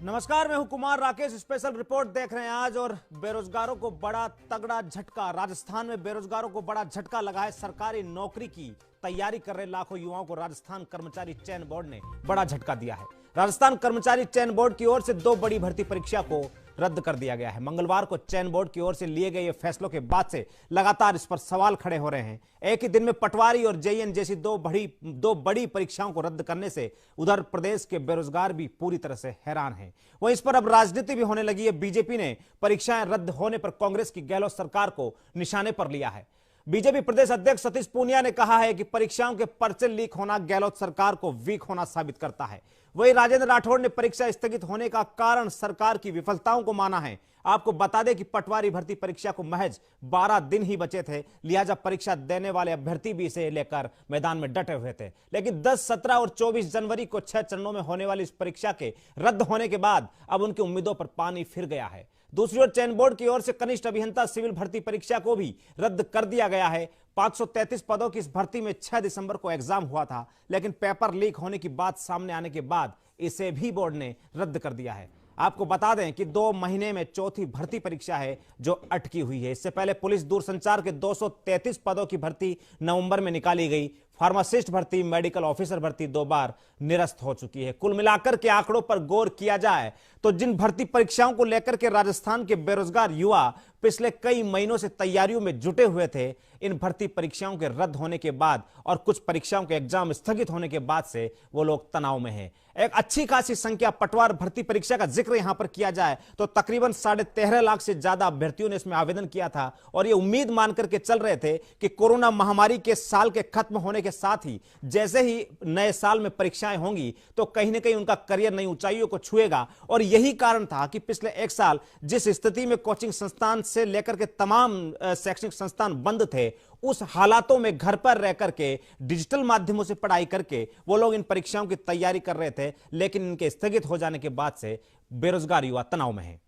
नमस्कार, मैं हूं कुमार राकेश। स्पेशल रिपोर्ट देख रहे हैं आज। और बेरोजगारों को बड़ा तगड़ा झटका। राजस्थान में बेरोजगारों को बड़ा झटका लगा है। सरकारी नौकरी की तैयारी कर रहे लाखों युवाओं को राजस्थान कर्मचारी चयन बोर्ड ने बड़ा झटका दिया है। राजस्थान कर्मचारी चयन बोर्ड की ओर से 2 बड़ी भर्ती परीक्षा को रद्द कर दिया गया है। मंगलवार को चयन बोर्ड की ओर से लिए गए ये फैसलों के बाद से लगातार इस पर सवाल खड़े हो रहे हैं। एक ही दिन में पटवारी और जेईएन जैसी दो बड़ी परीक्षाओं को रद्द करने से उधर प्रदेश के बेरोजगार भी पूरी तरह से हैरान हैं। वहीं इस पर अब राजनीति भी होने लगी है। बीजेपी ने परीक्षाएं रद्द होने पर कांग्रेस की गहलोत सरकार को निशाने पर लिया है। बीजेपी प्रदेश अध्यक्ष सतीश पूनिया ने कहा है कि परीक्षाओं के पर्चे लीक होना गहलोत सरकार को वीक होना साबित करता है। वहीं राजेंद्र राठौड़ ने परीक्षा स्थगित होने का कारण सरकार की विफलताओं को माना है। आपको बता दें कि पटवारी भर्ती परीक्षा को महज 12 दिन ही बचे थे, लिहाजा परीक्षा देने वाले अभ्यर्थी भी इसे लेकर मैदान में डटे हुए थे। लेकिन 10, 17 और 24 जनवरी को 6 चरणों में होने वाली इस परीक्षा के रद्द होने के बाद अब उनकी उम्मीदों पर पानी फिर गया है। दूसरी ओर चयन बोर्ड की ओर से कनिष्ठ अभियंता सिविल भर्ती परीक्षा को भी रद्द कर दिया गया है। 533 पदों की इस भर्ती में 6 दिसंबर को एग्जाम हुआ था, लेकिन पेपर लीक होने की बात सामने आने के बाद इसे भी बोर्ड ने रद्द कर दिया है। आपको बता दें कि 2 महीने में चौथी भर्ती परीक्षा है जो अटकी हुई है। इससे पहले पुलिस दूरसंचार के 233 पदों की भर्ती नवंबर में निकाली गई। फार्मासिस्ट भर्ती, मेडिकल ऑफिसर भर्ती 2 बार निरस्त हो चुकी है। कुल मिलाकर के आंकड़ों पर गौर किया जाए तो जिन भर्ती परीक्षाओं को लेकर के राजस्थान के बेरोजगार युवा पिछले कई महीनों से तैयारियों में जुटे हुए थे, इन भर्ती परीक्षाओं के रद्द होने के बाद और कुछ परीक्षाओं के एग्जाम स्थगित होने के बाद से वो लोग तनाव में हैं। एक अच्छी खासी संख्या पटवार भर्ती परीक्षा का जिक्र यहां पर किया जाए तो तकरीबन 13.5 लाख से ज्यादा अभ्यर्थियों ने इसमें आवेदन किया था और ये उम्मीद मान करके चल रहे थे कि कोरोना महामारी के साल के खत्म होने के साथ ही जैसे ही नए साल में परीक्षाएं होंगी तो कहीं ना कहीं उनका करियर नई ऊंचाइयों को छुएगा। और यही कारण था कि पिछले 1 साल जिस स्थिति में कोचिंग संस्थान से लेकर के तमाम शैक्षणिक संस्थान बंद थे, उस हालातों में घर पर रह करके डिजिटल माध्यमों से पढ़ाई करके वो लोग इन परीक्षाओं की तैयारी कर रहे थे। लेकिन इनके स्थगित हो जाने के बाद से बेरोजगार युवा तनाव में हैं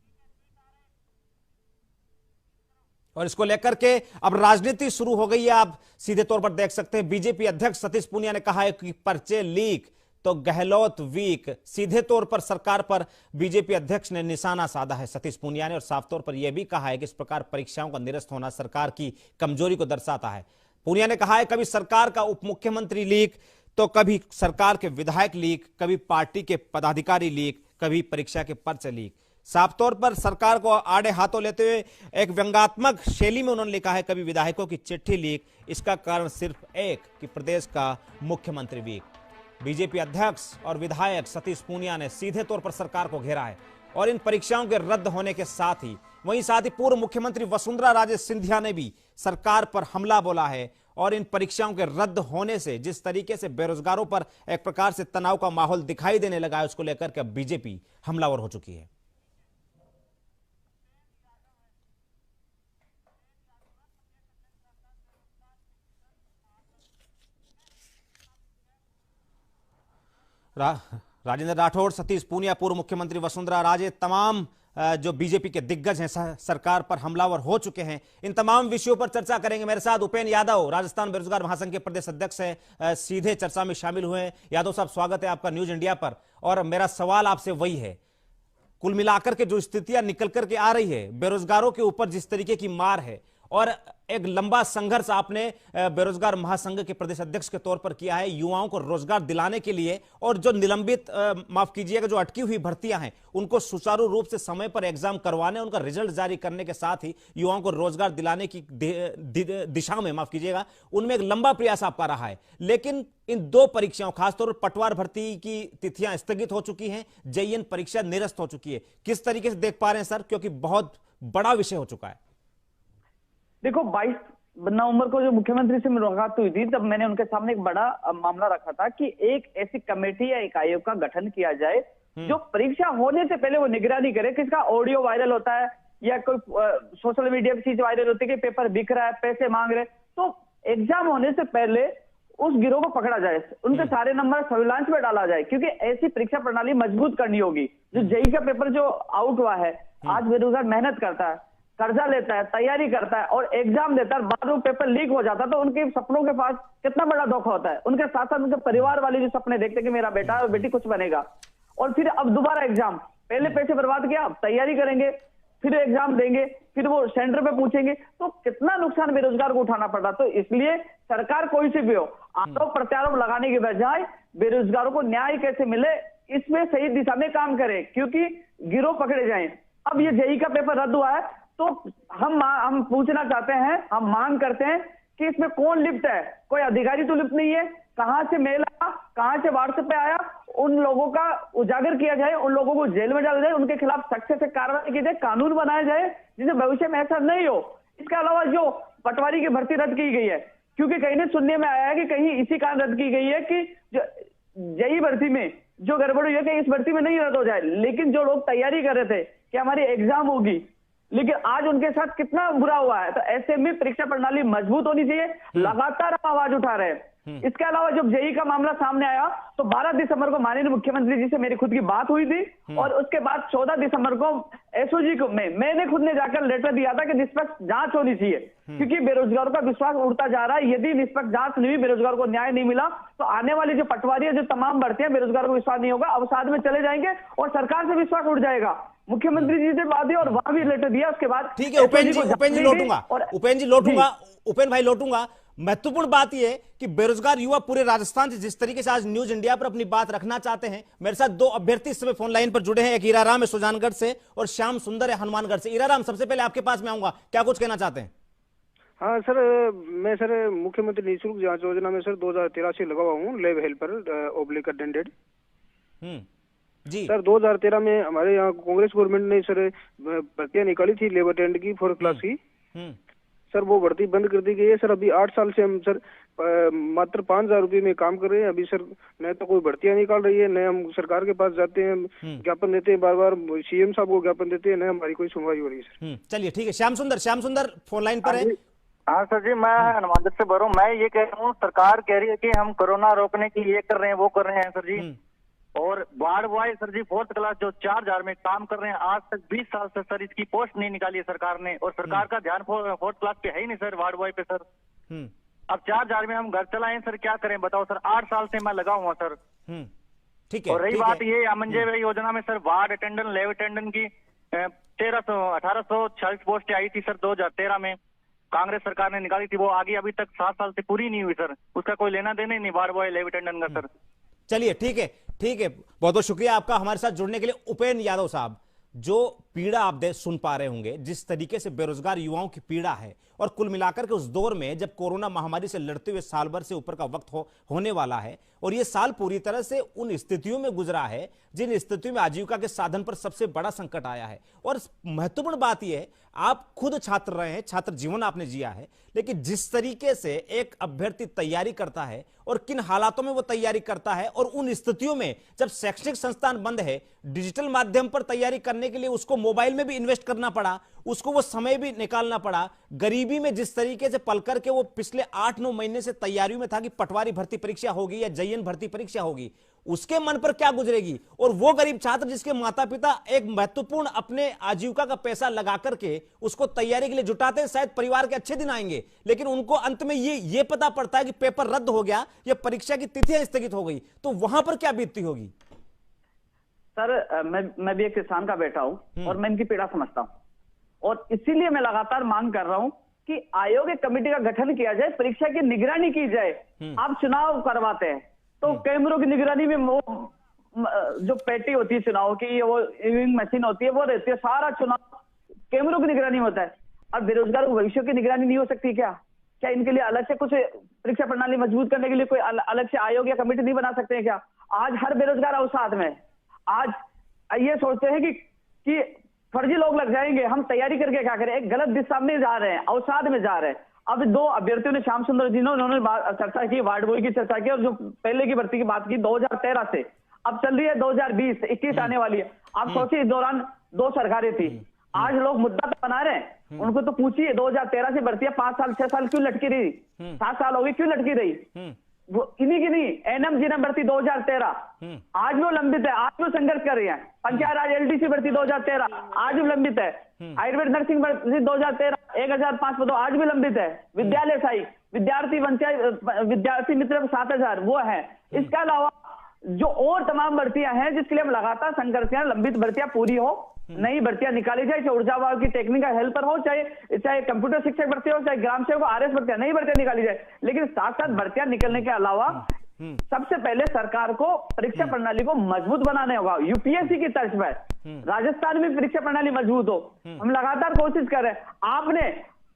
और इसको लेकर के अब राजनीति शुरू हो गई है। आप सीधे तौर पर देख सकते हैं बीजेपी अध्यक्ष सतीश पूनिया ने कहा है कि पर्चे लीक तो गहलोत वीक। सीधे तौर पर सरकार पर बीजेपी अध्यक्ष ने निशाना साधा है सतीश पूनिया ने और साफ तौर पर यह भी कहा है कि इस प्रकार परीक्षाओं का निरस्त होना सरकार की कमजोरी को दर्शाता है। पूनिया ने कहा है कभी सरकार का उप मुख्यमंत्री लीक तो कभी सरकार के विधायक लीक, कभी पार्टी के पदाधिकारी लीक, कभी परीक्षा के पर्चे लीक। साफ तौर पर सरकार को आड़े हाथों लेते हुए एक व्यंग्यात्मक शैली में उन्होंने लिखा है कभी विधायकों की चिट्ठी लीक। इसका कारण सिर्फ एक कि प्रदेश का मुख्यमंत्री वीक। बीजेपी अध्यक्ष और विधायक सतीश पूनिया ने सीधे तौर पर सरकार को घेरा है और इन परीक्षाओं के रद्द होने के साथ ही पूर्व मुख्यमंत्री वसुंधरा राजे सिंधिया ने भी सरकार पर हमला बोला है। और इन परीक्षाओं के रद्द होने से जिस तरीके से बेरोजगारों पर एक प्रकार से तनाव का माहौल दिखाई देने लगा है, उसको लेकर के बीजेपी हमलावर हो चुकी है। राजेंद्र राठौड़, सतीश पूनिया, पूर्व मुख्यमंत्री वसुंधरा राजे, तमाम जो बीजेपी के दिग्गज हैं सरकार पर हमलावर हो चुके हैं। इन तमाम विषयों पर चर्चा करेंगे। मेरे साथ उपेंद्र यादव, राजस्थान बेरोजगार महासंघ के प्रदेश अध्यक्ष हैं, सीधे चर्चा में शामिल हुए हैं। यादव साहब, स्वागत है आपका न्यूज इंडिया पर। और मेरा सवाल आपसे वही है, कुल मिलाकर के जो स्थितियां निकल करके आ रही है, बेरोजगारों के ऊपर जिस तरीके की मार है और एक लंबा संघर्ष आपने बेरोजगार महासंघ के प्रदेश अध्यक्ष के तौर पर किया है युवाओं को रोजगार दिलाने के लिए, और जो निलंबित माफ कीजिएगा जो अटकी हुई भर्तियां हैं उनको सुचारू रूप से समय पर एग्जाम करवाने, उनका रिजल्ट जारी करने के साथ ही युवाओं को रोजगार दिलाने की दिशा में माफ कीजिएगा उनमें एक लंबा प्रयास आपका रहा है। लेकिन इन 2 परीक्षाओं, खासतौर पर पटवार भर्ती की तिथियां स्थगित हो चुकी हैं, जेईएन परीक्षा निरस्त हो चुकी है। किस तरीके से देख पा रहे हैं सर, क्योंकि बहुत बड़ा विषय हो चुका है। देखो, 22 नवंबर को जो मुख्यमंत्री से मुलाकात हुई थी तब मैंने उनके सामने एक बड़ा मामला रखा था कि एक ऐसी कमेटी या एक आयोग का गठन किया जाए जो परीक्षा होने से पहले वो निगरानी करे। किसका ऑडियो वायरल होता है या कोई सोशल मीडिया पर चीज वायरल होती है कि पेपर बिक रहा है, पैसे मांग रहे, तो एग्जाम होने से पहले उस गिरोह को पकड़ा जाए, उनके सारे नंबर सर्विलांस में डाला जाए, क्योंकि ऐसी परीक्षा प्रणाली मजबूत करनी होगी। जो जेईई का पेपर जो आउट हुआ है, आज बेरोजगार मेहनत करता है, कर्जा लेता है, तैयारी करता है और एग्जाम देता है, बाद में पेपर लीक हो जाता है तो उनके सपनों के पास कितना बड़ा धोखा होता है। उनके साथ साथ उनके परिवार वाले जो सपने देखते हैं कि मेरा बेटा और बेटी कुछ बनेगा, और फिर अब दोबारा एग्जाम, पहले पैसे बर्बाद किया, अब तैयारी करेंगे, फिर एग्जाम देंगे, फिर वो सेंटर पे पूछेंगे, तो कितना नुकसान बेरोजगार को उठाना पड़ा। तो इसलिए सरकार कोई सी भी हो, आरोप प्रत्यारोप लगाने के बजाय बेरोजगारों को न्याय कैसे मिले इसमें सही दिशा में काम करे, क्योंकि गिरोह पकड़े जाएं। अब ये जेईई का पेपर रद्द हुआ है, तो हम पूछना चाहते हैं, हम मांग करते हैं कि इसमें कौन लिप्त है। कोई अधिकारी तो लिप्त नहीं है, कहां से मेल आया, कहां से व्हाट्सएप पे आया, उन लोगों का उजागर किया जाए, उन लोगों को जेल में डाला जाए, उनके खिलाफ सख्त से कार्रवाई की जाए, कानून बनाया जाए जिससे भविष्य में ऐसा नहीं हो। इसके अलावा जो पटवारी की भर्ती रद्द की गई है, क्योंकि कहीं ने सुनने में आया है कि कहीं इसी कारण रद्द की गई है कि जेईई भर्ती में जो गड़बड़ हुई है कि इस भर्ती में नहीं रद्द हो जाए, लेकिन जो लोग तैयारी कर रहे थे कि हमारी एग्जाम होगी, लेकिन आज उनके साथ कितना बुरा हुआ है। तो ऐसे में परीक्षा प्रणाली मजबूत होनी चाहिए, लगातार हम आवाज उठा रहे हैं। इसके अलावा जब जेईई का मामला सामने आया तो 12 दिसंबर को माननीय मुख्यमंत्री जी से मेरी खुद की बात हुई थी, और उसके बाद 14 दिसंबर को एसओजी को मैंने खुद ने जाकर लेटर दिया था कि निष्पक्ष जांच होनी चाहिए, क्योंकि बेरोजगारों का विश्वास उड़ता जा रहा है। यदि निष्पक्ष जांच नहीं हुई, बेरोजगारों को न्याय नहीं मिला, तो आने वाली जो पटवारी है, जो तमाम भर्तियां, बेरोजगारों को विश्वास नहीं होगा, अवसाद में चले जाएंगे और सरकार से विश्वास उठ जाएगा। मुख्यमंत्री जी से बात हुई और वहां भी लेटर दिया। उसके बाद ठीक है उपेंद्र जी लौटूंगा, उपेंद्र जी लौटूंगा, उपेंद्र भाई लौटूंगा। महत्वपूर्ण बात यह है कि बेरोजगार युवा पूरे राजस्थान से जिस तरीके से आज न्यूज इंडिया पर अपनी बात रखना चाहते हैं, मेरे साथ दो अभ्यर्थी इस समय फोन लाइन पर जुड़े हैं, एक हीराराम है सुजानगढ़ से और श्याम सुंदर है हनुमानगढ़ से। हीराराम, सबसे पहले आपके पास में आऊंगा, क्या कुछ कहना चाहते हैं? हाँ सर, मैं सर मुख्यमंत्री निःशुल्क जांच योजना में सर 2013 से लगा हुआ हूँ, लैब हेल्पर ओब्लिक अटेंडेंट जी सर। 2013 में हमारे यहाँ कांग्रेस गवर्नमेंट ने सर भर्तियां निकाली थी लेब अटेंडेंट की 4th क्लास की सर, वो भर्ती बंद कर दी गई है सर। अभी 8 साल से हम सर मात्र 5,000 रुपये में काम कर रहे हैं। अभी सर न तो कोई भर्तियां निकाल रही है, न हम सरकार के पास जाते हैं, ज्ञापन देते हैं, बार बार सीएम साहब को ज्ञापन देते हैं, न हमारी कोई सुनवाई हो रही है सर। चलिए ठीक है, श्याम सुंदर फोन लाइन पर है। हाँ सर जी, मैं हनुमानगढ़ से बोल रहा हूँ। मैं ये कह रहा हूँ, सरकार कह रही है कि हम कोरोना रोकने की ये कर रहे हैं, वो कर रहे हैं सर जी, और वार्ड बॉय सर जी 4th क्लास जो 4,000 में काम कर रहे हैं, आज तक 20 साल से सर इसकी पोस्ट नहीं निकाली है सरकार ने, और सरकार का ध्यान 4th क्लास पे है ही नहीं सर, वार्ड बॉय पे सर। अब 4,000 में हम घर चलाएं सर, क्या करें बताओ सर। 8 साल से मैं लगा हुआ सर। ठीक है। और रही बात ये अमनजय योजना में sir, ward attendant, lab attendant की 1846 पोस्ट आई थी सर 2013 में, कांग्रेस सरकार ने निकाली थी, वो आगे अभी तक 7 साल से पूरी नहीं हुई सर। उसका कोई लेना देना ही नहीं वार्ड बॉय लैब अटेंडेंट का सर। चलिए ठीक है, बहुत बहुत शुक्रिया आपका हमारे साथ जुड़ने के लिए। उपेंद्र यादव साहब, जो पीड़ा आप सुन पा रहे होंगे, जिस तरीके से बेरोजगार युवाओं की पीड़ा है, और कुल मिलाकर के उस दौर में जब कोरोना महामारी से लड़ते हुए साल भर से ऊपर का वक्त होने वाला है, और ये साल पूरी तरह से उन स्थितियों में गुजरा है जिन स्थितियों में आजीविका के साधन पर सबसे बड़ा संकट आया है। और महत्वपूर्ण बात यह है, आप खुद छात्र रहे हैं, छात्र जीवन आपने जिया है, लेकिन जिस तरीके से एक अभ्यर्थी तैयारी करता है और किन हालातों में वो तैयारी करता है, और उन स्थितियों में जब शैक्षणिक संस्थान बंद है, डिजिटल माध्यम पर तैयारी करने के लिए उसको मोबाइल में भी इन्वेस्ट करना पड़ा, उसको वो समय भी निकालना पड़ा, गरीबी में जिस तरीके से पल करके वो पिछले 8-9 महीने से तैयारियों में था कि पटवारी भर्ती परीक्षा होगी या जेईई भर्ती परीक्षा होगी, उसके मन पर क्या गुजरेगी। और वो गरीब छात्र जिसके माता पिता एक महत्वपूर्ण अपने आजीविका का पैसा लगा करके उसको तैयारी के लिए जुटाते हैं, शायद परिवार के अच्छे दिन आएंगे, लेकिन उनको अंत में ये पता पड़ता है कि पेपर रद्द हो गया या परीक्षा की तिथियां स्थगित हो गई, तो वहां पर क्या बीतती होगी। सर मैं भी एक किसान का बेटा हूं और मैं इनकी पीड़ा समझता हूं, और इसीलिए मैं लगातार मांग कर रहा हूं कि आयोग एक कमेटी का गठन किया जाए, परीक्षा की निगरानी की जाए। आप चुनाव करवाते हैं तो कैमरों की निगरानी में वो जो पेटी होती है चुनाव की, वो इविंग मशीन होती है, वो रहती है, सारा चुनाव कैमरों की निगरानी होता है। अब बेरोजगार भविष्य की निगरानी नहीं हो सकती क्या? क्या इनके लिए अलग से कुछ परीक्षा प्रणाली मजबूत करने के लिए कोई अलग से आयोग या कमेटी नहीं बना सकते हैं क्या? आज हर बेरोजगार अवसाद में, आज ये सोचते हैं कि फर्जी लोग लग जाएंगे, हम तैयारी करके क्या करें, एक गलत दिशा में जा रहे हैं, अवसाद में जा रहे हैं। अब 2 अभ्यर्थियों ने, श्याम सुंदर जी ने, उन्होंने चर्चा की, वार्ड बॉय की चर्चा की, और जो पहले की भर्ती की बात की 2013 से, अब चल रही है 2020-21 आने वाली है। आप सोचिए, इस दौरान 2 सरकारें थी, आज लोग मुद्दा तो बना रहे हैं, उनको तो पूछिए 2013 से भर्तियां 5 साल 6 साल क्यों लटकी रही, 7 साल हो गई क्यों लटकी रही। वो इन्हीं की नहीं, एनएम जीएनएम भर्ती 2013 आज भी लंबित है, आज भी संघर्ष कर रही है। पंचायत राज एलडीसी भर्ती 2013 आज भी लंबित है। आयुर्वेद नर्सिंग भर्ती 2013 1005 पदों आज भी लंबित है। विद्यालय सहायक, विद्यार्थी पंचायत, विद्यार्थी मित्र 7,000 वो है। इसके अलावा जो और तमाम भर्तियां हैं जिसके लिए हम लगातार संघर्ष कर, लंबित भर्तियां पूरी हो, नई भर्तियां निकाली जाए, चाहे ऊर्जा विभाग की टेक्निकल हेल्पर हो, चाहे कंप्यूटर शिक्षक भर्ती हो, चाहे ग्राम सेवक आरएस भर्तियां, नई भर्तियां निकाली जाए। लेकिन साथ साथ भर्तियां निकलने के अलावा सबसे पहले सरकार को परीक्षा प्रणाली को मजबूत बनाने होगा, यूपीएससी की तर्ज पर राजस्थान में परीक्षा प्रणाली मजबूत हो। हम लगातार कोशिश कर रहे हैं। आपने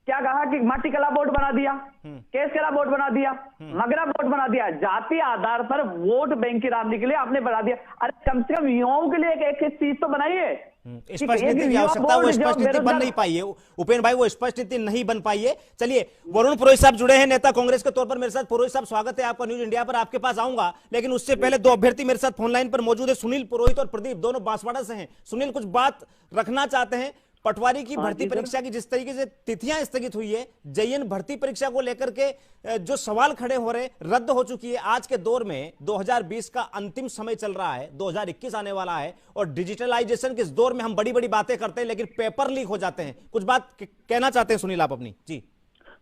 क्या कहा कि माटी कला बोर्ड बना दिया, केस कला बोर्ड बना दिया, मगरा बोर्ड बना दिया, जाति आधार पर वोट बैंक की राजनीति के लिए आपने बना दिया। अरे कम से कम युवाओं के लिए एक चीज तो बनाइए। स्पष्ट नीति की आवश्यकता, वो स्पष्ट नीति बन नहीं पाई है उपेंद्र भाई, वो स्पष्ट नीति नहीं बन पाई है। चलिए, वरुण पुरोहित साहब जुड़े हैं नेता कांग्रेस के तौर पर मेरे साथ। पुरोहित साहब, स्वागत है आपका न्यूज इंडिया पर, आपके पास आऊंगा, लेकिन उससे पहले दो अभ्यर्थी मेरे साथ फोन लाइन पर मौजूद है, सुनील पुरोहित और प्रदीप, दोनों बांसवाड़ा से हैं। सुनील, कुछ बात रखना चाहते हैं? पटवारी की भर्ती परीक्षा की जिस तरीके से तिथियां स्थगित हुई है, जेईएन भर्ती परीक्षा को लेकर के जो सवाल खड़े हो रहे, रद्द हो चुकी है। आज के दौर में 2020 का अंतिम समय चल रहा है, 2021 आने वाला है, और डिजिटलाइजेशन के इस दौर में हम बड़ी बड़ी बातें करते हैं लेकिन पेपर लीक हो जाते हैं। कुछ बात कहना चाहते हैं सुनील आप अपनी? जी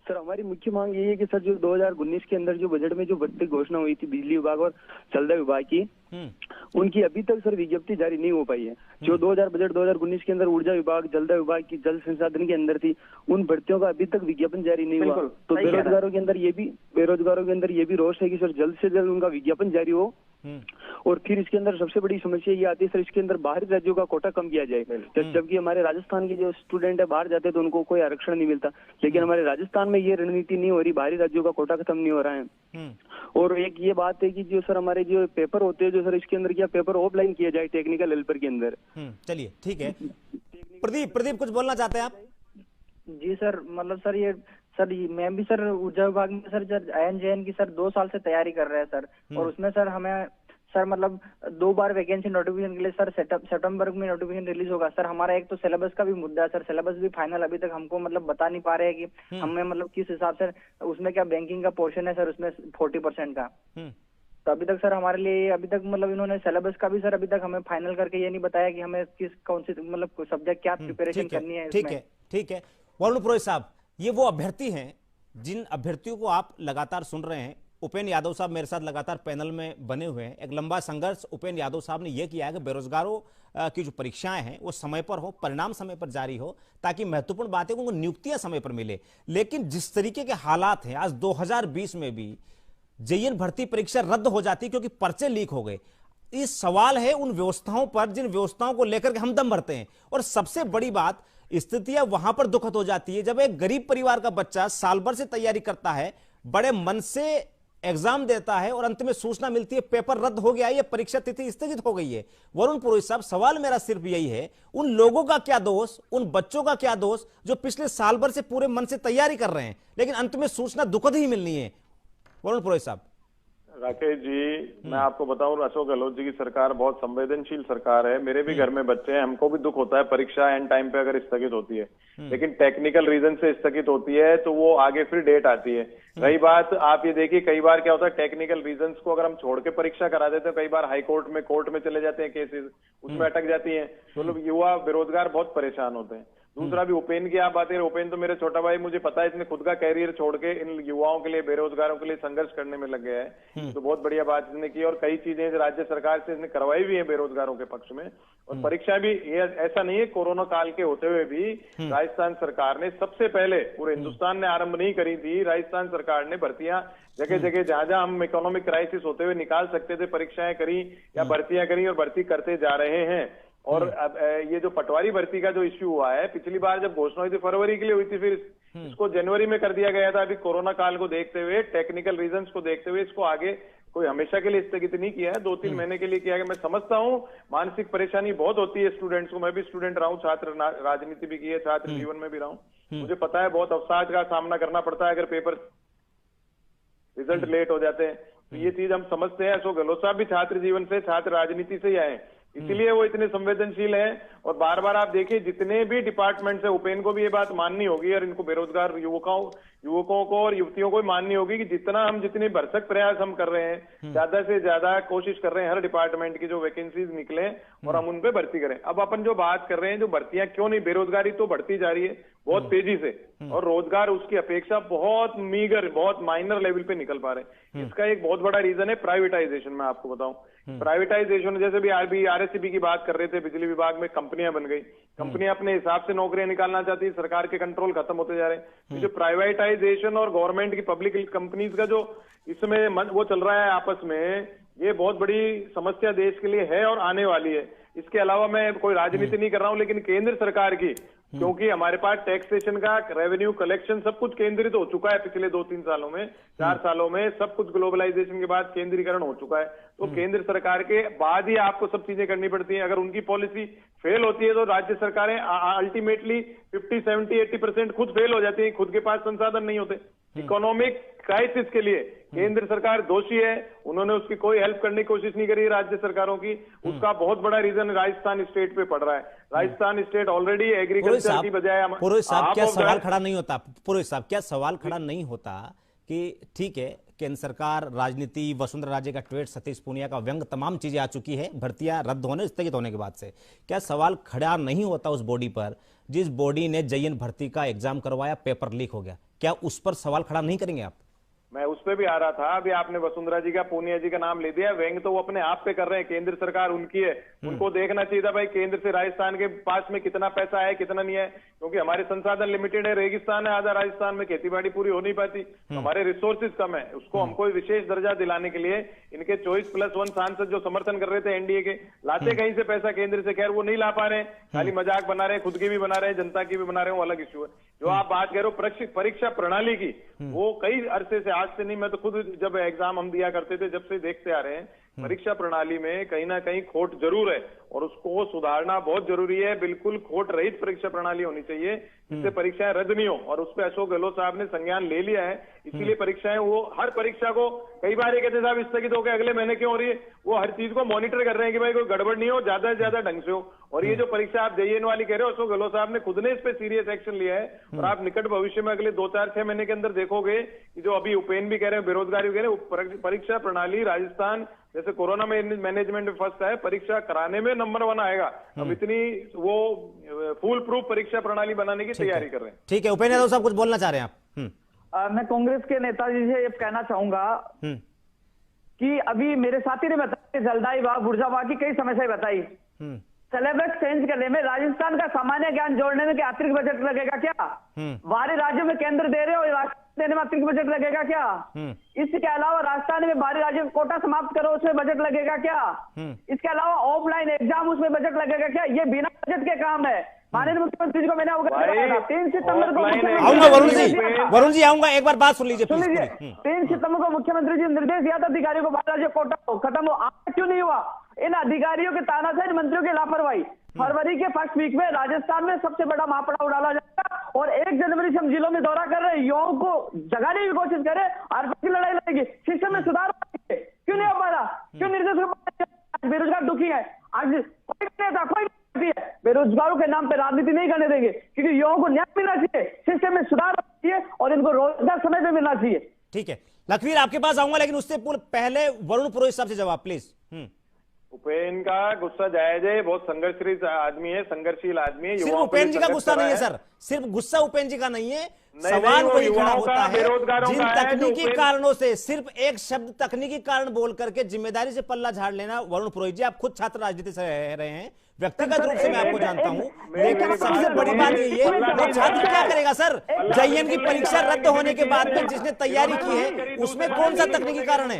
सर, हमारी मुख्य मांग ये है कि सर जो 2019 के अंदर जो बजट में जो भर्ती घोषणा हुई थी बिजली विभाग और जलदा विभाग की, उनकी अभी तक सर विज्ञप्ति जारी नहीं हो पाई है। जो 2019 के अंदर ऊर्जा विभाग, जलदा विभाग की जल संसाधन के अंदर थी, उन भर्तियों का अभी तक विज्ञापन जारी नहीं हुआ। तो बेरोजगारों के अंदर ये भी रोष है कि सर जल्द से जल्द उनका विज्ञापन जारी हो। और फिर इसके अंदर सबसे बड़ी समस्या ये आती है सर, इसके अंदर बाहरी राज्यों का कोटा कम किया जाए। जबकि हमारे राजस्थान के जो स्टूडेंट है बाहर जाते हैं तो उनको कोई आरक्षण नहीं मिलता, लेकिन हमारे राजस्थान में ये रणनीति नहीं हो रही, बाहरी राज्यों का कोटा खत्म नहीं हो रहा है। और एक ये बात है कि जो सर हमारे जो पेपर होते हैं, जो सर इसके अंदर क्या पेपर ऑफलाइन किया जाए टेक्निकल हेल्पर के अंदर। चलिए ठीक है। प्रदीप कुछ बोलना चाहते हैं आप? जी सर, मतलब सर ये मैं भी सर ऊर्जा विभाग में सर आईएनजेएन की सर 2 साल से तैयारी कर रहे हैं सर, और उसमें सर हमें सर मतलब 2 बार वैकेंसी नोटिफिकेशन के लिए सर सितंबर में नोटिफिकेशन रिलीज होगा। सर हमारा एक तो सिलेबस का भी मुद्दा है सर, सिलेबस भी फाइनल अभी तक हमको मतलब बता नहीं पा रहे हैं कि हमें मतलब किस हिसाब से उसमें क्या बैंकिंग का पोर्शन है सर, उसमें 40% का। तो अभी तक सर हमारे लिए अभी तक मतलब इन्होंने सिलेबस का भी सर अभी तक हमें फाइनल करके ये नहीं बताया कि हमें कौन सी मतलब सब्जेक्ट क्या प्रिपरेशन करनी है। ठीक है। वरुण पुरोहित साहब, ये वो अभ्यर्थी हैं जिन अभ्यर्थियों को आप लगातार सुन रहे हैं। उपेंद्र यादव साहब मेरे साथ लगातार पैनल में बने हुए हैं। एक लंबा संघर्ष उपेंद्र यादव साहब ने यह किया है कि बेरोजगारों की जो परीक्षाएं हैं वो समय पर हो, परिणाम समय पर जारी हो, ताकि महत्वपूर्ण बातें उनको नियुक्तियां समय पर मिले। लेकिन जिस तरीके के हालात हैं, आज 2020 में भी जेईएन भर्ती परीक्षा रद्द हो जाती क्योंकि पर्चे लीक हो गए। इस सवाल है उन व्यवस्थाओं पर जिन व्यवस्थाओं को लेकर के हम दम भरते हैं। और सबसे बड़ी बात, स्थितियां वहां पर दुखद हो जाती है जब एक गरीब परिवार का बच्चा साल भर से तैयारी करता है, बड़े मन से एग्जाम देता है और अंत में सूचना मिलती है पेपर रद्द हो गया है, ये परीक्षा तिथि स्थगित हो गई है। वरुण पुरोहित साहब, सवाल मेरा सिर्फ यही है, उन लोगों का क्या दोष, उन बच्चों का क्या दोष जो पिछले साल भर से पूरे मन से तैयारी कर रहे हैं, लेकिन अंत में सूचना दुखद ही मिलनी है? वरुण पुरोहित साहब। राकेश जी, मैं आपको बताऊं, अशोक गहलोत जी की सरकार बहुत संवेदनशील सरकार है। मेरे भी घर में बच्चे हैं, हमको भी दुख होता है परीक्षा एंड टाइम पे अगर स्थगित होती है, लेकिन टेक्निकल रीजन से स्थगित होती है तो वो आगे फिर डेट आती है। रही बात, आप ये देखिए कई बार क्या होता है, टेक्निकल रीजंस को अगर हम छोड़ के परीक्षा करा देते हैं, कई बार हाई कोर्ट में चले जाते हैं केसेस, उसमें अटक जाती हैं, तो लोग युवा बेरोजगार बहुत परेशान होते हैं। दूसरा भी उपेंद्र की आप बात करें, उपेंद्र तो मेरे छोटा भाई, मुझे पता है इसने खुद का कैरियर छोड़ के इन युवाओं के लिए, बेरोजगारों के लिए संघर्ष करने में लग गया है। तो बहुत बढ़िया बात इसने की, और कई चीजें राज्य सरकार से इसने करवाई भी है बेरोजगारों के पक्ष में। और परीक्षा भी ऐसा नहीं है, कोरोना काल के होते हुए भी राजस्थान सरकार ने सबसे पहले, पूरे हिंदुस्तान ने आरंभ नहीं करी थी, राजस्थान सरकार ने भर्तियां जगह जगह जहां हम इकोनॉमिक क्राइसिस होते हुए निकाल सकते थे परीक्षाएं करी या भर्तियां करी, और भर्ती करते जा रहे हैं। और अब ये जो पटवारी भर्ती का जो इश्यू हुआ है, पिछली बार जब घोषणा हुई थी फरवरी के लिए हुई थी, फिर इसको जनवरी में कर दिया गया था। अभी कोरोना काल को देखते हुए, टेक्निकल रीजंस को देखते हुए इसको आगे कोई हमेशा के लिए स्थगित नहीं किया है, 2-3 महीने के लिए किया गया। मैं समझता हूँ मानसिक परेशानी बहुत होती है स्टूडेंट्स को, मैं भी स्टूडेंट रहा हूँ, छात्र राजनीति भी की है, छात्र जीवन में भी रहा हूँ, मुझे पता है बहुत अवसाद का सामना करना पड़ता है अगर पेपर रिजल्ट लेट हो जाते हैं। तो ये चीज हम समझते हैं। अशोक गहलोत साहब भी छात्र जीवन से, छात्र राजनीति से ही आए, इसीलिए वो इतने संवेदनशील हैं और बार बार आप देखिए जितने भी डिपार्टमेंट है, उपेन को भी ये बात माननी होगी और इनको बेरोजगार युवकों को और युवतियों को भी माननी होगी कि जितनी भरसक प्रयास हम कर रहे हैं, ज्यादा से ज्यादा कोशिश कर रहे हैं हर डिपार्टमेंट की जो वैकेंसीज निकले और हम उन पे भर्ती करें। अब अपन जो बात कर रहे हैं, जो भर्तियां क्यों नहीं, बेरोजगारी तो बढ़ती जा रही है बहुत तेजी से, और रोजगार उसकी अपेक्षा बहुत मीगर, बहुत माइनर लेवल पे निकल पा रहे हैं। इसका एक बहुत बड़ा रीजन है प्राइवेटाइजेशन। मैं आपको बताऊं, प्राइवेटाइजेशन, जैसे भी आरएससीबी की बात कर रहे थे, बिजली विभाग में कंपनियां बन गई, कंपनियां अपने हिसाब से नौकरियां निकालना चाहती है, सरकार के कंट्रोल खत्म होते जा रहे हैं। जो प्राइवेटाइजेशन और गवर्नमेंट की पब्लिक कंपनीज का जो इसमें वो चल रहा है आपस में, ये बहुत बड़ी समस्या देश के लिए है और आने वाली है। इसके अलावा मैं कोई राजनीति नहीं कर रहा हूं, लेकिन केंद्र सरकार की, क्योंकि हमारे पास टैक्सेशन का, रेवेन्यू कलेक्शन सब कुछ केंद्रित हो चुका है पिछले 2-3 सालों में, 4 सालों में सब कुछ ग्लोबलाइजेशन के बाद केंद्रीकरण हो चुका है। तो केंद्र सरकार के बाद ही आपको सब चीजें करनी पड़ती हैं। अगर उनकी पॉलिसी फेल होती है तो राज्य सरकारें अल्टीमेटली 50, 70, 80% खुद फेल हो जाती है, खुद के पास संसाधन नहीं होते। इकोनॉमिक क्राइसिस के लिए केंद्र सरकार दोषी है, उन्होंने उसकी कोई हेल्प करने की कोशिश नहीं करी राज्य सरकारों की। उसका बहुत बड़ा रीजन राजस्थान स्टेट पे पड़ रहा है। राजस्थान स्टेट ऑलरेडी एग्रीकल्चर की बजाय, पुरोहित साहब क्या सवाल खड़ा नहीं होता, पुरोहित साहब क्या सवाल खड़ा नहीं होता कि ठीक है केंद्र सरकार, राजनीति, वसुंधरा राजे का ट्वीट, सतीश पूनिया का व्यंग, तमाम चीजें आ चुकी है भर्तियां रद्द होने, स्थगित होने के बाद से, क्या सवाल खड़ा नहीं होता उस बॉडी पर जिस बॉडी ने JN भर्ती का एग्जाम करवाया, पेपर लीक हो गया, क्या उस पर सवाल खड़ा नहीं करेंगे आप? मैं उस पे भी आ रहा था। अभी आपने वसुंधरा जी का, पूनिया जी का नाम ले दिया। व्यंग तो वो अपने आप पे कर रहे हैं, केंद्र सरकार उनकी है, उनको देखना चाहिए था भाई केंद्र से राजस्थान के पास में कितना पैसा है, कितना नहीं है, क्योंकि हमारे संसाधन लिमिटेड है, रेगिस्तान है आधा राजस्थान में, खेतीबाड़ी पूरी हो नहीं पाती, तो हमारे रिसोर्सेज कम है। उसको हमको विशेष दर्जा दिलाने के लिए इनके 24+1 सांसद जो समर्थन कर रहे थे एनडीए के, लाते कहीं से पैसा केंद्र से, खैर वो नहीं ला पा रहे हैं, खाली मजाक बना रहे हैं, खुद की भी बना रहे हैं, जनता की भी बना रहे हैं, वो अलग इश्यू है। जो आप बात कह रहे हो परीक्षा प्रणाली की, वो कई अरसे से, आज से नहीं, मैं तो खुद जब एग्जाम हम दिया करते थे जब से देखते आ रहे हैं, परीक्षा प्रणाली में कहीं ना कहीं खोट जरूर है और उसको सुधारना बहुत जरूरी है। बिल्कुल खोट रहित परीक्षा प्रणाली होनी चाहिए जिससे परीक्षाएं रद्द नहीं हो, और उस पर अशोक गहलोत साहब ने संज्ञान ले लिया है। इसीलिए परीक्षाएं, वो हर परीक्षा को कई बार ये कहते साहब स्थगित हो गए, अगले महीने क्यों हो रही है, वो हर चीज को मॉनिटर कर रहे हैं कि भाई कोई गड़बड़ नहीं हो, ज्यादा से ज्यादा ढंग से हो। और ये जो परीक्षा आप JN वाली कह रहे हो, अशोक गहलोत साहब ने खुद ने इस पे सीरियस एक्शन लिया है, और आप निकट भविष्य में अगले 2-4-6 महीने के अंदर देखोगे कि जो अभी उपेन भी कह रहे हैं, बेरोजगारी भी कह रहे हैं, परीक्षा प्रणाली राजस्थान जैसे कोरोना मैनेजमेंट में फर्स्ट है, परीक्षा कराने में नंबर 1 आएगा। हम इतनी वो फुल प्रूफ परीक्षा प्रणाली बनाने की तैयारी कर रहे हैं। ठीक है, उपेन यादव साहब कुछ बोलना चाह रहे हैं आप? मैं कांग्रेस के नेताजी से ये कहना चाहूंगा कि अभी मेरे साथी ने बताया, जलदाई बाग, बुरजाबाग की कई समस्याएं बताई। सिलेबस चेंज करने में, राजस्थान का सामान्य ज्ञान जोड़ने में क्या अतिरिक्त बजट लगेगा क्या? बाहरी राज्यों में केंद्र दे रहे हो, राजस्थान देने में अतिरिक्त बजट लगेगा क्या? इसके अलावा राजस्थान में बाहरी राज्यों को कोटा समाप्त करो, उसमें बजट लगेगा क्या? इसके अलावा ऑफलाइन एग्जाम, उसमें बजट लगेगा क्या? ये बिना बजट के काम है। माननीय मुख्यमंत्री जी को मैंने अवगत कराया था। 3 सितंबर को आऊंगा वरुण जी आऊंगा, एक बार बात सुन लीजिए। 3 सितंबर को मुख्यमंत्री जी निर्देश दिया था अधिकारियों को, बाहर राज्य कोटा खत्म हो, आज क्यों नहीं हुआ? इन अधिकारियों के तानाशाही, मंत्रियों की लापरवाही। फरवरी के फर्स्ट वीक में राजस्थान में सबसे बड़ा मापड़ा उड़ाला जाएगा, और 1 जनवरी से हम जिलों में दौरा कर रहे हैं, युवाओं को जगाने की कोशिश करें, आरपीएफ की लड़ाई लड़ेगी, शिक्षा में सुधार क्यों नहीं हो पा रहा? क्यों निर्देश बेरोजगार दुखी है? आज कोई नेता, कोई है, बेरोजगारों के नाम पे राजनीति नहीं करने देंगे, क्योंकि युवाओं को न्याय मिलना चाहिए, सिस्टम में सुधार होना चाहिए, और इनको रोजगार समय पे मिलना चाहिए। ठीक है, लखवीर आपके पास आऊंगा, लेकिन उससे पहले वरुण पुरोहित साहब से जवाब प्लीज। उपेन का गुस्सा जायज है, बहुत संघर्षशील आदमी है, संघर्षशील आदमी है। सिर्फ उपेन जी का गुस्सा नहीं है सर, सिर्फ गुस्सा उपेन जी का नहीं है, सवाल वही खड़ा होता है जिन तकनीकी कारणों से, सिर्फ एक शब्द तकनीकी कारण बोल करके जिम्मेदारी से पल्ला झाड़ लेना। वरुण पुरोहित जी, आप खुद छात्र राजनीति से रह रहे हैं, व्यक्तिगत रूप से मैं आपको जानता हूं, लेकिन सबसे बड़ी बात ये है, छात्र क्या करेगा सर? JN की परीक्षा रद्द होने के बाद में जिसने तैयारी की है, उसमें कौन सा तकनीकी कारण है?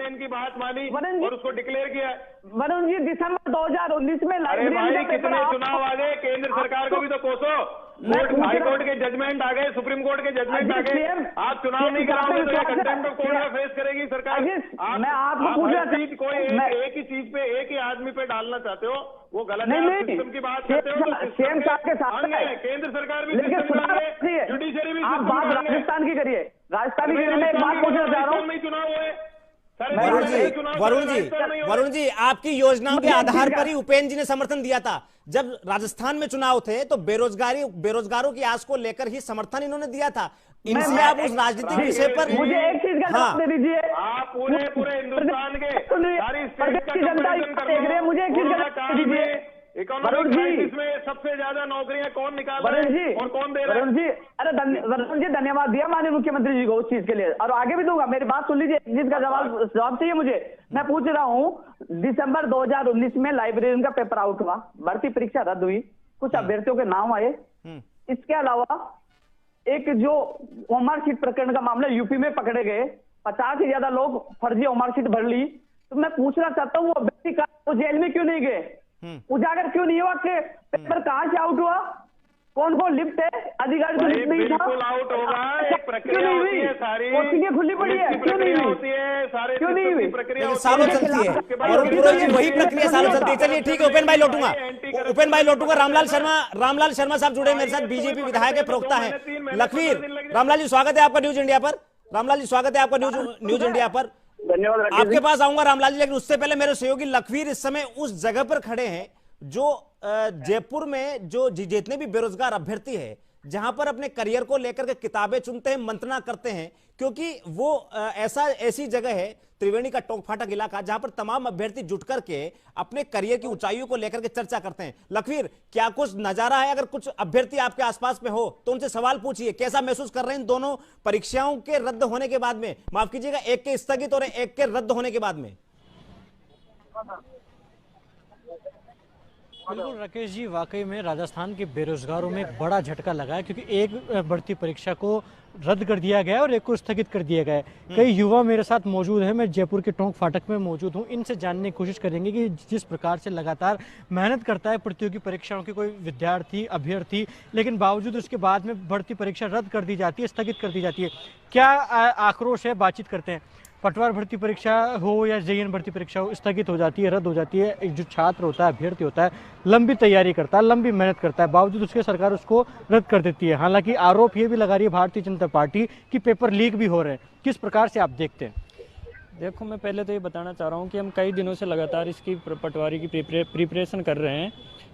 इनकी बात मानी और उसको डिक्लेयर किया। वरुण जी, दिसंबर 2019 में लाइब्रेरी कितने चुनाव आ गए, केंद्र सरकार को भी तो कोसो। हाई कोर्ट के जजमेंट आ गए, सुप्रीम कोर्ट के जजमेंट आ गए, आप चुनाव नहीं कराओगे तो कंटेम्प्ट ऑफ कोर्ट फेस करेगी सरकार। मैं आपको कोई एक ही चीज पे, एक ही आदमी पे डालना चाहते हो, वो गलत है। सिस्टम की बात करते हो तो सीएम साहब के साथ केंद्र सरकार भी, जुडिशरी भी। आप बात राजस्थान की करिए, राजस्थान की करिए। मैं एक बात पूछना चाह रहा हूँ, चुनाव हुए वरुण जी आपकी योजनाओं के आधार पर ही उपेंद्र जी ने समर्थन दिया था। जब राजस्थान में चुनाव थे तो बेरोजगारों की आस को लेकर ही समर्थन इन्होंने दिया था। इनसे आप उस राजनीतिक विषय पर मुझे एक चीज का जवाब दे दीजिए। आप पूरे हिंदुस्तान के सारी स्टेट का जनता देख रहे हैं, मुझे एक चीज का जवाब दीजिए। इकोनॉमिक क्राइसिस में सबसे ज्यादा नौकरियां कौन निकाल रहा है और कौन दे रहा है? वरुण जी, अरे वरुण जी धन्यवाद दिया माननीय मुख्यमंत्री जी को उस चीज के लिए, और आगे भी दूंगा। मेरी बात सुन लीजिए, एक चीज का जवाब चाहिए मुझे। मैं पूछ रहा हूँ, दिसंबर 2019 में लाइब्रेरियन का पेपर आउट हुआ, भर्ती परीक्षा रद्द हुई, कुछ अभ्यर्थियों के नाम आए। इसके अलावा एक जो होममार्कशीट प्रकरण का मामला यूपी में पकड़े गए, 50 से ज्यादा लोग फर्जी होममार्कशीट भर ली। तो मैं पूछना चाहता हूँ, वो अभ्यर्थी का वो जेल में क्यों नहीं गए, उजागर क्यों नहीं हुआ कि पेपर कहां से आउट हुआ, कौन कौन लिप्त है, अधिकारी तो लिप्त नहीं था, बिल्कुल आउट होगा। एक प्रक्रिया होती है सारी, कोचिंगें खुली पड़ी है, क्यों नहीं हुई, सारे क्यों नहीं हुई? प्रक्रिया सालों चलती है और पुरोहित जी वही प्रक्रिया सालों चलती है। चलिए ठीक है, उपेंद्र भाई लौटूंगा। रामलाल शर्मा साहब जुड़े मेरे साथ, बीजेपी विधायक है, प्रवक्ता है। लखवीर, रामलाल जी स्वागत है आपका न्यूज इंडिया पर। न्यूज इंडिया पर धन्यवाद। आपके पास आऊंगा रामलाल जी, लेकिन उससे पहले मेरे सहयोगी लखवीर इस समय उस जगह पर खड़े हैं जो जयपुर में जो जितने भी बेरोजगार अभ्यर्थी है, जहां पर अपने करियर को लेकर के किताबें चुनते हैं, मंत्रणा करते हैं, क्योंकि वो ऐसी जगह है त्रिवेणी का टोंक फाटक इलाका, जहां पर तमाम अभ्यर्थी जुट करके अपने करियर की ऊंचाइयों को लेकर के चर्चा करते हैं। लखवीर, क्या कुछ नजारा है? अगर कुछ अभ्यर्थी आपके आसपास में हो तो उनसे सवाल पूछिए, कैसा महसूस कर रहे हैं इन दोनों परीक्षाओं के रद्द होने के बाद में, माफ कीजिएगा, एक के स्थगित और एक के रद्द होने के बाद में? बिल्कुल राकेश जी, वाकई में राजस्थान के बेरोजगारों में एक बड़ा झटका लगा है, क्योंकि एक भर्ती परीक्षा को रद्द कर दिया गया और एक को स्थगित कर दिया गया है। कई युवा मेरे साथ मौजूद हैं, मैं जयपुर के टोंक फाटक में मौजूद हूं। इनसे जानने की कोशिश करेंगे कि जिस प्रकार से लगातार मेहनत करता है प्रतियोगी परीक्षाओं के कोई विद्यार्थी अभ्यर्थी, लेकिन बावजूद उसके बाद में भर्ती परीक्षा रद्द कर दी जाती है, स्थगित कर दी जाती है, क्या आक्रोश है? बातचीत करते हैं। पटवार भर्ती परीक्षा हो या जेईएन भर्ती परीक्षा हो, स्थगित हो जाती है, रद्द हो जाती है। एक जो छात्र होता है, अभ्यर्थी होता है, लंबी तैयारी करता है, लंबी मेहनत करता है, बावजूद उसके सरकार उसको रद्द कर देती है। हालांकि आरोप ये भी लगा रही है भारतीय जनता पार्टी कि पेपर लीक भी हो रहे हैं। किस प्रकार से आप देखते हैं? देखो, मैं पहले तो ये बताना चाह रहा हूँ कि हम कई दिनों से लगातार इसकी पटवारी की प्रिपरेशन कर रहे हैं,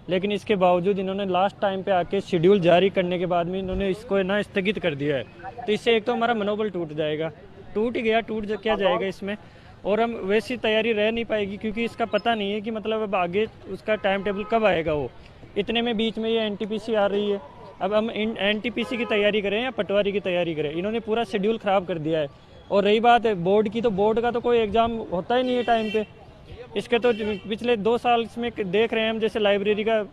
लेकिन इसके बावजूद इन्होंने लास्ट टाइम पे आके शेड्यूल जारी करने के बाद में इन्होंने इसको ना स्थगित कर दिया है। तो इससे एक तो हमारा मनोबल टूट जाएगा, टूट ही गया, टूट क्या जाएगा इसमें, और हम वैसी तैयारी रह नहीं पाएगी, क्योंकि इसका पता नहीं है कि मतलब अब आगे उसका टाइम टेबल कब आएगा। वो इतने में बीच में ये एनटीपीसी आ रही है। अब हम एनटीपीसी की तैयारी करें या पटवारी की तैयारी करें, इन्होंने पूरा शेड्यूल ख़राब कर दिया है। और रही बात है बोर्ड की, तो बोर्ड का तो कोई एग्ज़ाम होता ही नहीं है टाइम पे। इसके तो पिछले 2 साल इसमें देख रहे हैं हम, जैसे लाइब्रेरी का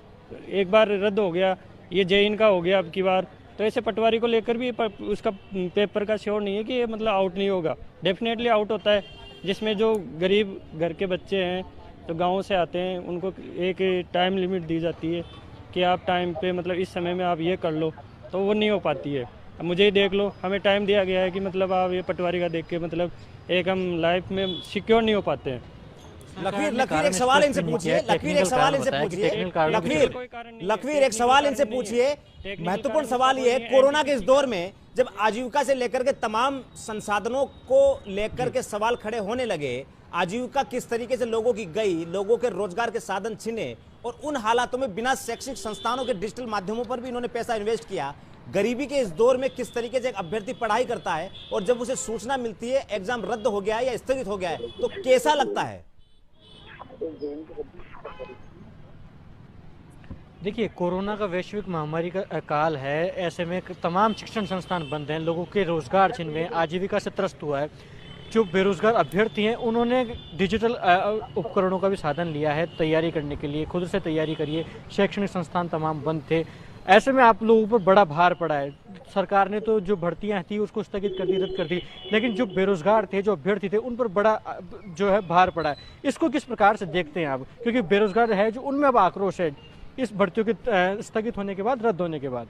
एक बार रद्द हो गया, ये जेईएन का हो गया अब की बार, तो ऐसे पटवारी को लेकर भी उसका पेपर का श्योर नहीं है कि ये मतलब आउट नहीं होगा। डेफिनेटली आउट होता है, जिसमें जो गरीब घर के बच्चे हैं, तो गाँव से आते हैं, उनको एक टाइम लिमिट दी जाती है कि आप टाइम पे मतलब इस समय में आप ये कर लो, तो वो नहीं हो पाती है। अब मुझे ही देख लो, हमें टाइम दिया गया है कि मतलब आप ये पटवारी का देख के मतलब एक हम लाइफ में सिक्योर नहीं हो पाते हैं। लखवीर एक सवाल इनसे पूछिए। लखवीर एक सवाल इनसे पूछिए। महत्वपूर्ण सवाल ये है, कोरोना के इस दौर में जब आजीविका से लेकर के तमाम संसाधनों को लेकर के सवाल खड़े होने लगे, आजीविका किस तरीके से लोगों की गई, लोगों के रोजगार के साधन छिने, और उन हालातों में बिना शैक्षिक संस्थानों के डिजिटल माध्यमों पर भी इन्होंने पैसा इन्वेस्ट किया। गरीबी के इस दौर में किस तरीके से एक अभ्यर्थी पढ़ाई करता है और जब उसे सूचना मिलती है एग्जाम रद्द हो गया है या स्थगित हो गया है, तो कैसा लगता है? देखिए, कोरोना का वैश्विक महामारी का काल है। ऐसे में तमाम शिक्षण संस्थान बंद हैं, लोगों के रोजगार छिन गए, आजीविका से त्रस्त हुआ है। जो बेरोजगार अभ्यर्थी हैं उन्होंने डिजिटल उपकरणों का भी साधन लिया है तैयारी करने के लिए, खुद से तैयारी करिए। शैक्षणिक संस्थान तमाम बंद थे। ऐसे में आप लोगों पर बड़ा भार पड़ा है। सरकार ने तो जो भर्तियां थी उसको स्थगित कर दी, रद्द कर दी, लेकिन जो बेरोजगार थे, जो अभ्यर्थी थे, उन पर बड़ा जो है भार पड़ा है। इसको किस प्रकार से देखते हैं आप? क्योंकि बेरोजगार है जो, उनमें अब आक्रोश है इस भर्तियों के स्थगित होने के बाद, रद्द होने के बाद।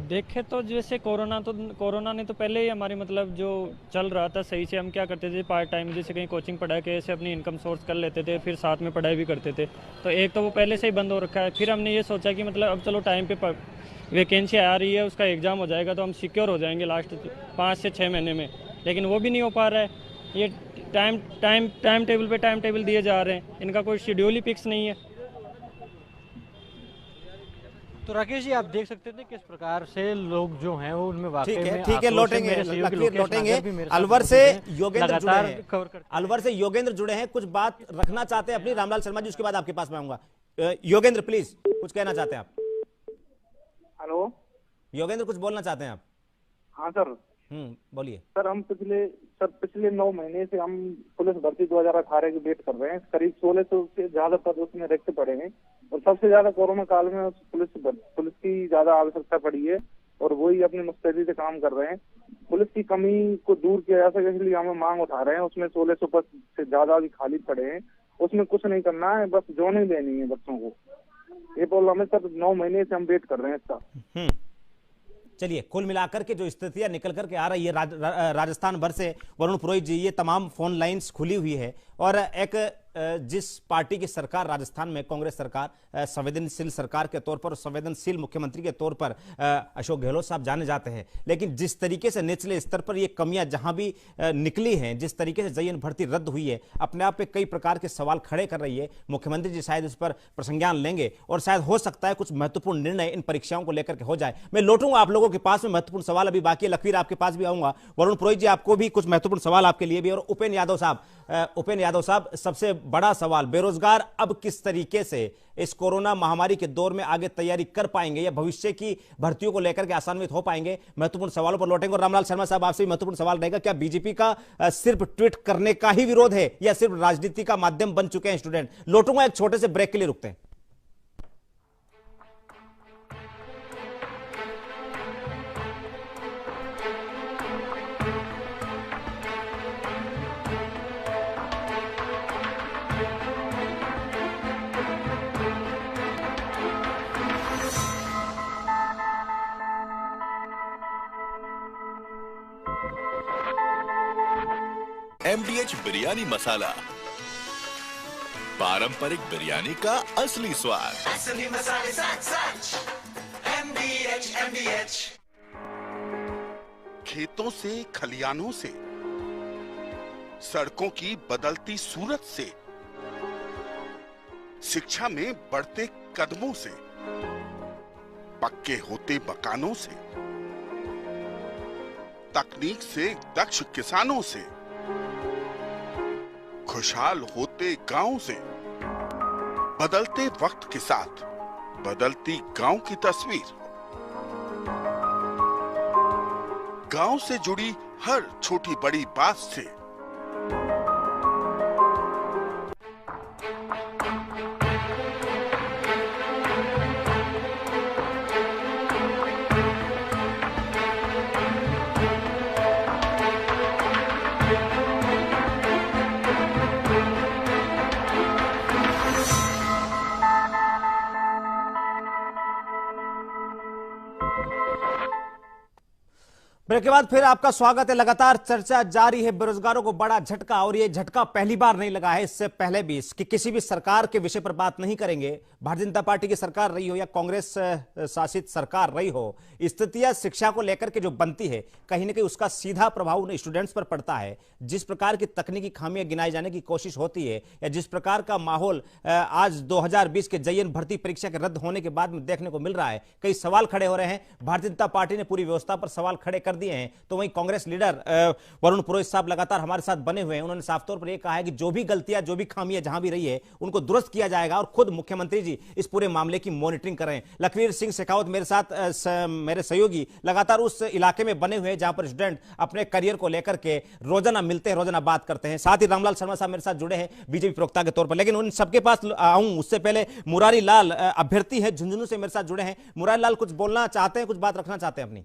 देखे तो जैसे कोरोना ने तो पहले ही हमारी मतलब जो चल रहा था सही से, हम क्या करते थे पार्ट टाइम, जैसे कहीं कोचिंग पढ़ा के ऐसे अपनी इनकम सोर्स कर लेते थे, फिर साथ में पढ़ाई भी करते थे। तो एक तो वो पहले से ही बंद हो रखा है। फिर हमने ये सोचा कि मतलब अब चलो टाइम पे वैकेंसी आ रही है, उसका एग्ज़ाम हो जाएगा तो हम सिक्योर हो जाएंगे लास्ट 5 से 6 महीने में, लेकिन वो भी नहीं हो पा रहा है। ये टाइम टेबल दिए जा रहे हैं, इनका कोई शेड्यूल ही फिक्स नहीं है। तो राकेश जी, आप देख सकते थे किस प्रकार से लोग जो हैं वो उनमें वाकई में ठीक है, लौटेंगे। अलवर से योगेंद्र जुड़े हैं, अलवर से योगेंद्र जुड़े हैं, कुछ बात रखना चाहते हैं अपनी। रामलाल शर्मा जी, उसके बाद आपके पास में आऊंगा। योगेंद्र प्लीज कुछ कहना चाहते हैं आप। हेलो योगेंद्र, कुछ बोलना चाहते हैं आप? हाँ सर। बोलिए सर हम पिछले 9 महीने से हम पुलिस भर्ती 2018 की वेट कर रहे हैं। करीब 1600 से ज्यादा पद उसमें रिक्त पड़े हैं और सबसे ज्यादा कोरोना काल में पुलिस की ज्यादा आवश्यकता पड़ी है और वही अपनी मुस्तैदी से काम कर रहे हैं। पुलिस की कमी को दूर किया जा सके इसलिए हम मांग उठा रहे हैं। उसमें 1600 पद से ज्यादा भी खाली पड़े हैं, उसमें कुछ नहीं करना है, बस जोने देनी है बच्चों को। ये प्रॉब्लम है सर, 9 महीने से हम वेट कर रहे हैं इसका। चलिए, कुल मिलाकर के जो स्थितियां निकल करके आ रही है राजस्थान भर से, वरुण पुरोहित जी, ये तमाम फोन लाइंस खुली हुई है और एक जिस पार्टी की सरकार राजस्थान में, कांग्रेस सरकार, संवेदनशील सरकार के तौर पर, संवेदनशील मुख्यमंत्री के तौर पर अशोक गहलोत साहब जाने जाते हैं, लेकिन जिस तरीके से निचले स्तर पर ये कमियां जहां भी निकली हैं, जिस तरीके से JN भर्ती रद्द हुई है, अपने आप पे कई प्रकार के सवाल खड़े कर रही है। मुख्यमंत्री जी शायद इस पर प्रसंज्ञान लेंगे और शायद हो सकता है कुछ महत्वपूर्ण निर्णय इन परीक्षाओं को लेकर के हो जाए। मैं लौटूंगा आप लोगों के पास में, महत्वपूर्ण सवाल अभी बाकी है। लखवीर, आपके पास भी आऊंगा। वरुण पुरोहित जी, आपको भी कुछ महत्वपूर्ण सवाल आपके लिए भी। और उपेंद्र यादव साहब, सबसे बड़ा सवाल, बेरोजगार अब किस तरीके से इस कोरोना महामारी के दौर में आगे तैयारी कर पाएंगे या भविष्य की भर्तियों को लेकर के आसान्वित हो पाएंगे? महत्वपूर्ण सवालों पर लौटेंगे। और रामलाल शर्मा साहब, आपसे भी महत्वपूर्ण सवाल रहेगा, क्या बीजेपी का सिर्फ ट्वीट करने का ही विरोध है या सिर्फ राजनीति का माध्यम बन चुके हैं स्टूडेंट? लौटूंगा, एक छोटे से ब्रेक के लिए रुकते हैं। MDH बिरयानी मसाला, पारंपरिक बिरयानी का असली स्वाद। असली मसाले सच MDH। खेतों से, खलियानों से, सड़कों की बदलती सूरत से, शिक्षा में बढ़ते कदमों से, पक्के होते मकानों से, तकनीक से दक्ष किसानों से, खुशहाल होते गांव से, बदलते वक्त के साथ बदलती गांव की तस्वीर, गांव से जुड़ी हर छोटी बड़ी बात से ब्रेक के बाद फिर आपका स्वागत है। लगातार चर्चा जारी है, बेरोजगारों को बड़ा झटका, और ये झटका पहली बार नहीं लगा है, इससे पहले भी कि किसी भी सरकार के विषय पर बात नहीं करेंगे, भारतीय जनता पार्टी की सरकार रही हो या कांग्रेस शासित सरकार रही हो, स्थितियां शिक्षा को लेकर के जो बनती है, कहीं ना कहीं उसका सीधा प्रभाव उन स्टूडेंट्स पर पड़ता है। जिस प्रकार की तकनीकी खामियां गिनाई जाने की कोशिश होती है या जिस प्रकार का माहौल आज 2020 के JN भर्ती परीक्षा के रद्द होने के बाद में देखने को मिल रहा है, कई सवाल खड़े हो रहे हैं। भारतीय जनता पार्टी ने पूरी व्यवस्था पर सवाल खड़े कर दिए हैं, तो वहीं कांग्रेस लीडर वरुण पुरोहित साहब लगातार हमारे साथ बने हुए हैं। उन्होंने साफ तौर पर यह कहा है कि जो भी गलतियां, जो भी खामियां जहां भी रही है, उनको दुरुस्त किया जाएगा और खुद मुख्यमंत्री जी इस पूरे मामले की मॉनिटरिंग कर रहे हैं। लखवीर सिंह शेखावत मेरे साथ, मेरे सहयोगी, लगातार उस इलाके में बने हुए हैं जहां पर स्टूडेंट अपने करियर को लेकर के रोजाना मिलते हैं, रोजाना बात करते हैं। साथ ही रामलाल शर्मा साहब मेरे साथ जुड़े हैं बीजेपी प्रवक्ता के तौर पर। लेकिन उन सबके पास आऊं उससे पहले मुरारी लाल अभ्यर्थी है झुंझुनू से, मेरे साथ जुड़े हैं। मुरारी लाल, कुछ बोलना चाहते हैं, कुछ बात रखना चाहते हैं अपनी?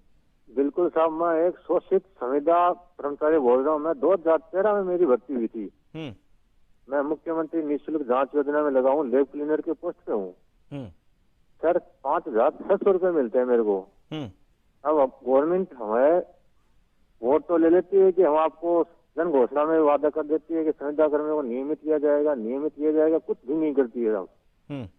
बिल्कुल साहब, मैं एक शोषित संविदा कर्मचारी बोल रहा हूँ। मैं 2013 में मेरी भर्ती हुई थी। मैं मुख्यमंत्री निःशुल्क जांच योजना में लगा हूँ, लैब क्लीनर के पोस्ट पे हूँ सर। 5,600 रुपए मिलते हैं मेरे को। अब गवर्नमेंट हमें वोट तो ले लेती है कि हम आपको जन घोषणा में वादा कर देती है कि संविदा कर्मियों को नियमित किया जाएगा, कुछ भी नहीं करती है।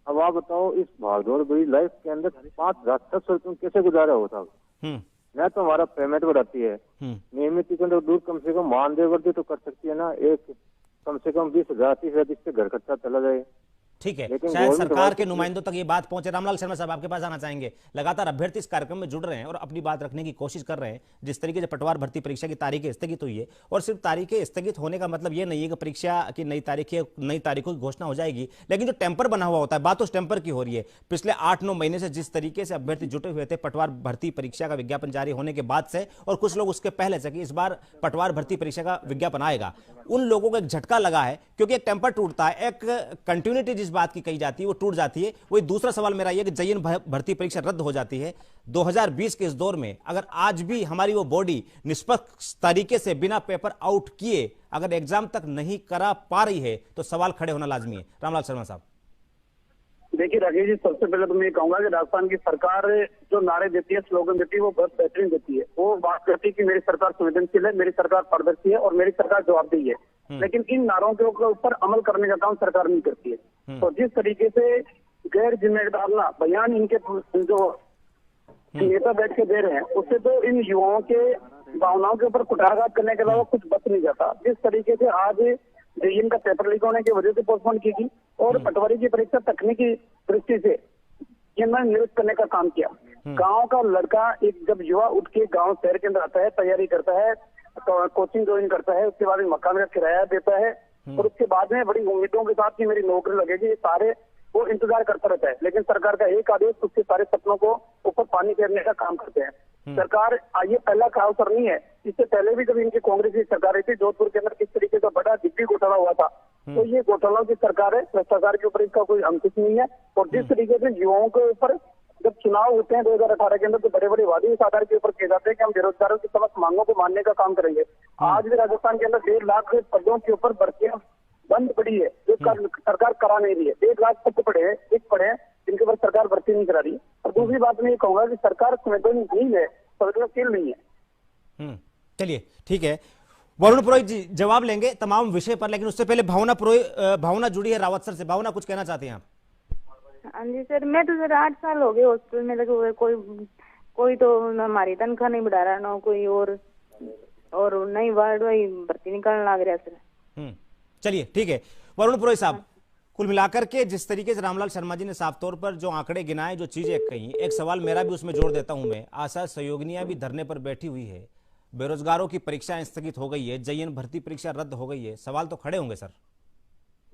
अब आप बताओ, इस भागदौड़ भरी लाइफ के अंदर 5,600 रुपये कैसे गुजारा होता है? न तो हमारा पेमेंट बढ़ाती है। नियमित दूर कम से कम मानदेय वृद्धि तो कर सकती है ना, एक कम से कम 20,000 30,000 इससे घर खर्चा चला जाए। ठीक है, शायद सरकार के नुमाइंदों तक ये बात पहुंचे। रामलाल शर्मा साहब, आपके पास आना चाहेंगे। लगातार अभ्यर्थी इस कार्यक्रम में जुड़ रहे हैं और अपनी बात रखने की कोशिश कर रहे हैं। जिस तरीके से पटवार भर्ती परीक्षा की तारीखें स्थगित हुई है, और सिर्फ तारीखें स्थगित होने का मतलब ये नहीं है कि परीक्षा की नई तारीखों की घोषणा हो जाएगी, लेकिन जो टेम्पर बना हुआ होता है, बात उस टेम्पर की हो रही है। पिछले 8-9 महीने से जिस तरीके से अभ्यर्थी जुटे हुए थे पटवार भर्ती परीक्षा का विज्ञापन जारी होने के बाद से, और कुछ लोग उसके पहले से कि इस बार पटवार भर्ती परीक्षा का विज्ञापन आएगा, उन लोगों को एक झटका लगा है, क्योंकि एक टेम्पर टूटता है, एक कंटिन्यूटी जिस बात की कही जाती है वो टूट जाती है। वही दूसरा सवाल मेरा यह कि जयन भर्ती परीक्षा रद्द हो जाती है 2020 के इस दौर में, अगर आज भी हमारी वो बॉडी निष्पक्ष तरीके से बिना पेपर आउट किए अगर एग्जाम तक नहीं करा पा रही है, तो सवाल खड़े होना लाजमी है। रामलाल शर्मा साहब, देखिए राकेश जी, सबसे पहले तो मैं कहूंगा कि राजस्थान की सरकार जो नारे देती है, स्लोगन देती है, वो बहुत बेहतरीन देती है। वो बात करती है कि मेरी सरकार संवेदनशील है, मेरी सरकार पारदर्शी है और मेरी सरकार जवाबदेही है, लेकिन इन नारों के ऊपर अमल करने का काम सरकार नहीं करती है। तो जिस तरीके से गैर जिम्मेदार बयान इनके जो नेता बैठ के दे रहे हैं, उससे तो इन युवाओं के भावनाओं के ऊपर कुठाराघात करने के अलावा कुछ बच नहीं जाता। जिस तरीके से आज इनका पेपर लीक होने की वजह से पोस्टपोन की गई और पटवारी की परीक्षा तकनीकी दृष्टि से इन्होंने निरस्त करने का काम किया। गांव का लड़का, एक जब युवा उठ के गांव शहर के अंदर आता है, तैयारी करता है, तो कोचिंग ज्वाइन करता है, उसके बाद मकान का किराया देता है और उसके बाद में बड़ी उम्मीदों के साथ कि मेरी नौकरी लगेगी, सारे वो इंतजार करता रहता है। लेकिन सरकार का एक आदेश उसके सारे सपनों को ऊपर पानी फेरने का काम करते हैं। सरकार ये पहला अवसर नहीं है, इससे पहले भी जब इनकी कांग्रेस की सरकार रही थी, जोधपुर के अंदर किस तरीके का बड़ा दिग्गी घोटाला हुआ था, तो ये घोटालों की सरकार है, भ्रष्टाचार के ऊपर इसका कोई अंकुश नहीं है। और जिस तरीके से युवाओं के ऊपर जब चुनाव होते हैं 2018 के अंदर, तो बड़े बड़े वादे इस आधार के ऊपर किए जाते हैं कि हम बेरोजगारों की समस्त मांगों को मानने का काम करेंगे। आज भी राजस्थान के अंदर 1.5 लाख पदों के ऊपर भर्तियां बंद पड़ी है, जो सरकार करा नहीं रही है। 1 लाख पद पड़े हैं जिनके ऊपर सरकार भर्ती नहीं करा रही। और दूसरी बात मैं ये कहूंगा कि सरकार संवेदनशील है, संवेदनशील नहीं है। चलिए ठीक है, वरुण पुरोहित जी जवाब लेंगे तमाम विषय पर, लेकिन उससे पहले भावना जुड़ी है रावत सर से। भावना, कुछ कहना चाहते हैं आप? हाँ जी सर, मैं तो सर 8 साल हो गए हॉस्पिटल में लगे हुए, कोई तो हमारी तनख्वाह नहीं बढ़ा रहा, ना कोई और नई वार्ड वही भर्ती निकालने लग रहा सर। चलिए ठीक है, वरुण पुरोहित साहब, कुल मिलाकर के जिस तरीके से रामलाल शर्मा जी ने साफ तौर पर जो आंकड़े गिनाए, जो चीजें कही, एक सवाल मेरा भी उसमें जोड़ देता हूं मैं। आशा सहयोगिनियां भी धरने पर बैठी हुई है, बेरोजगारों की परीक्षाएं स्थगित हो गई है, जयन भर्ती परीक्षा रद्द हो गई है, सवाल तो खड़े होंगे सर।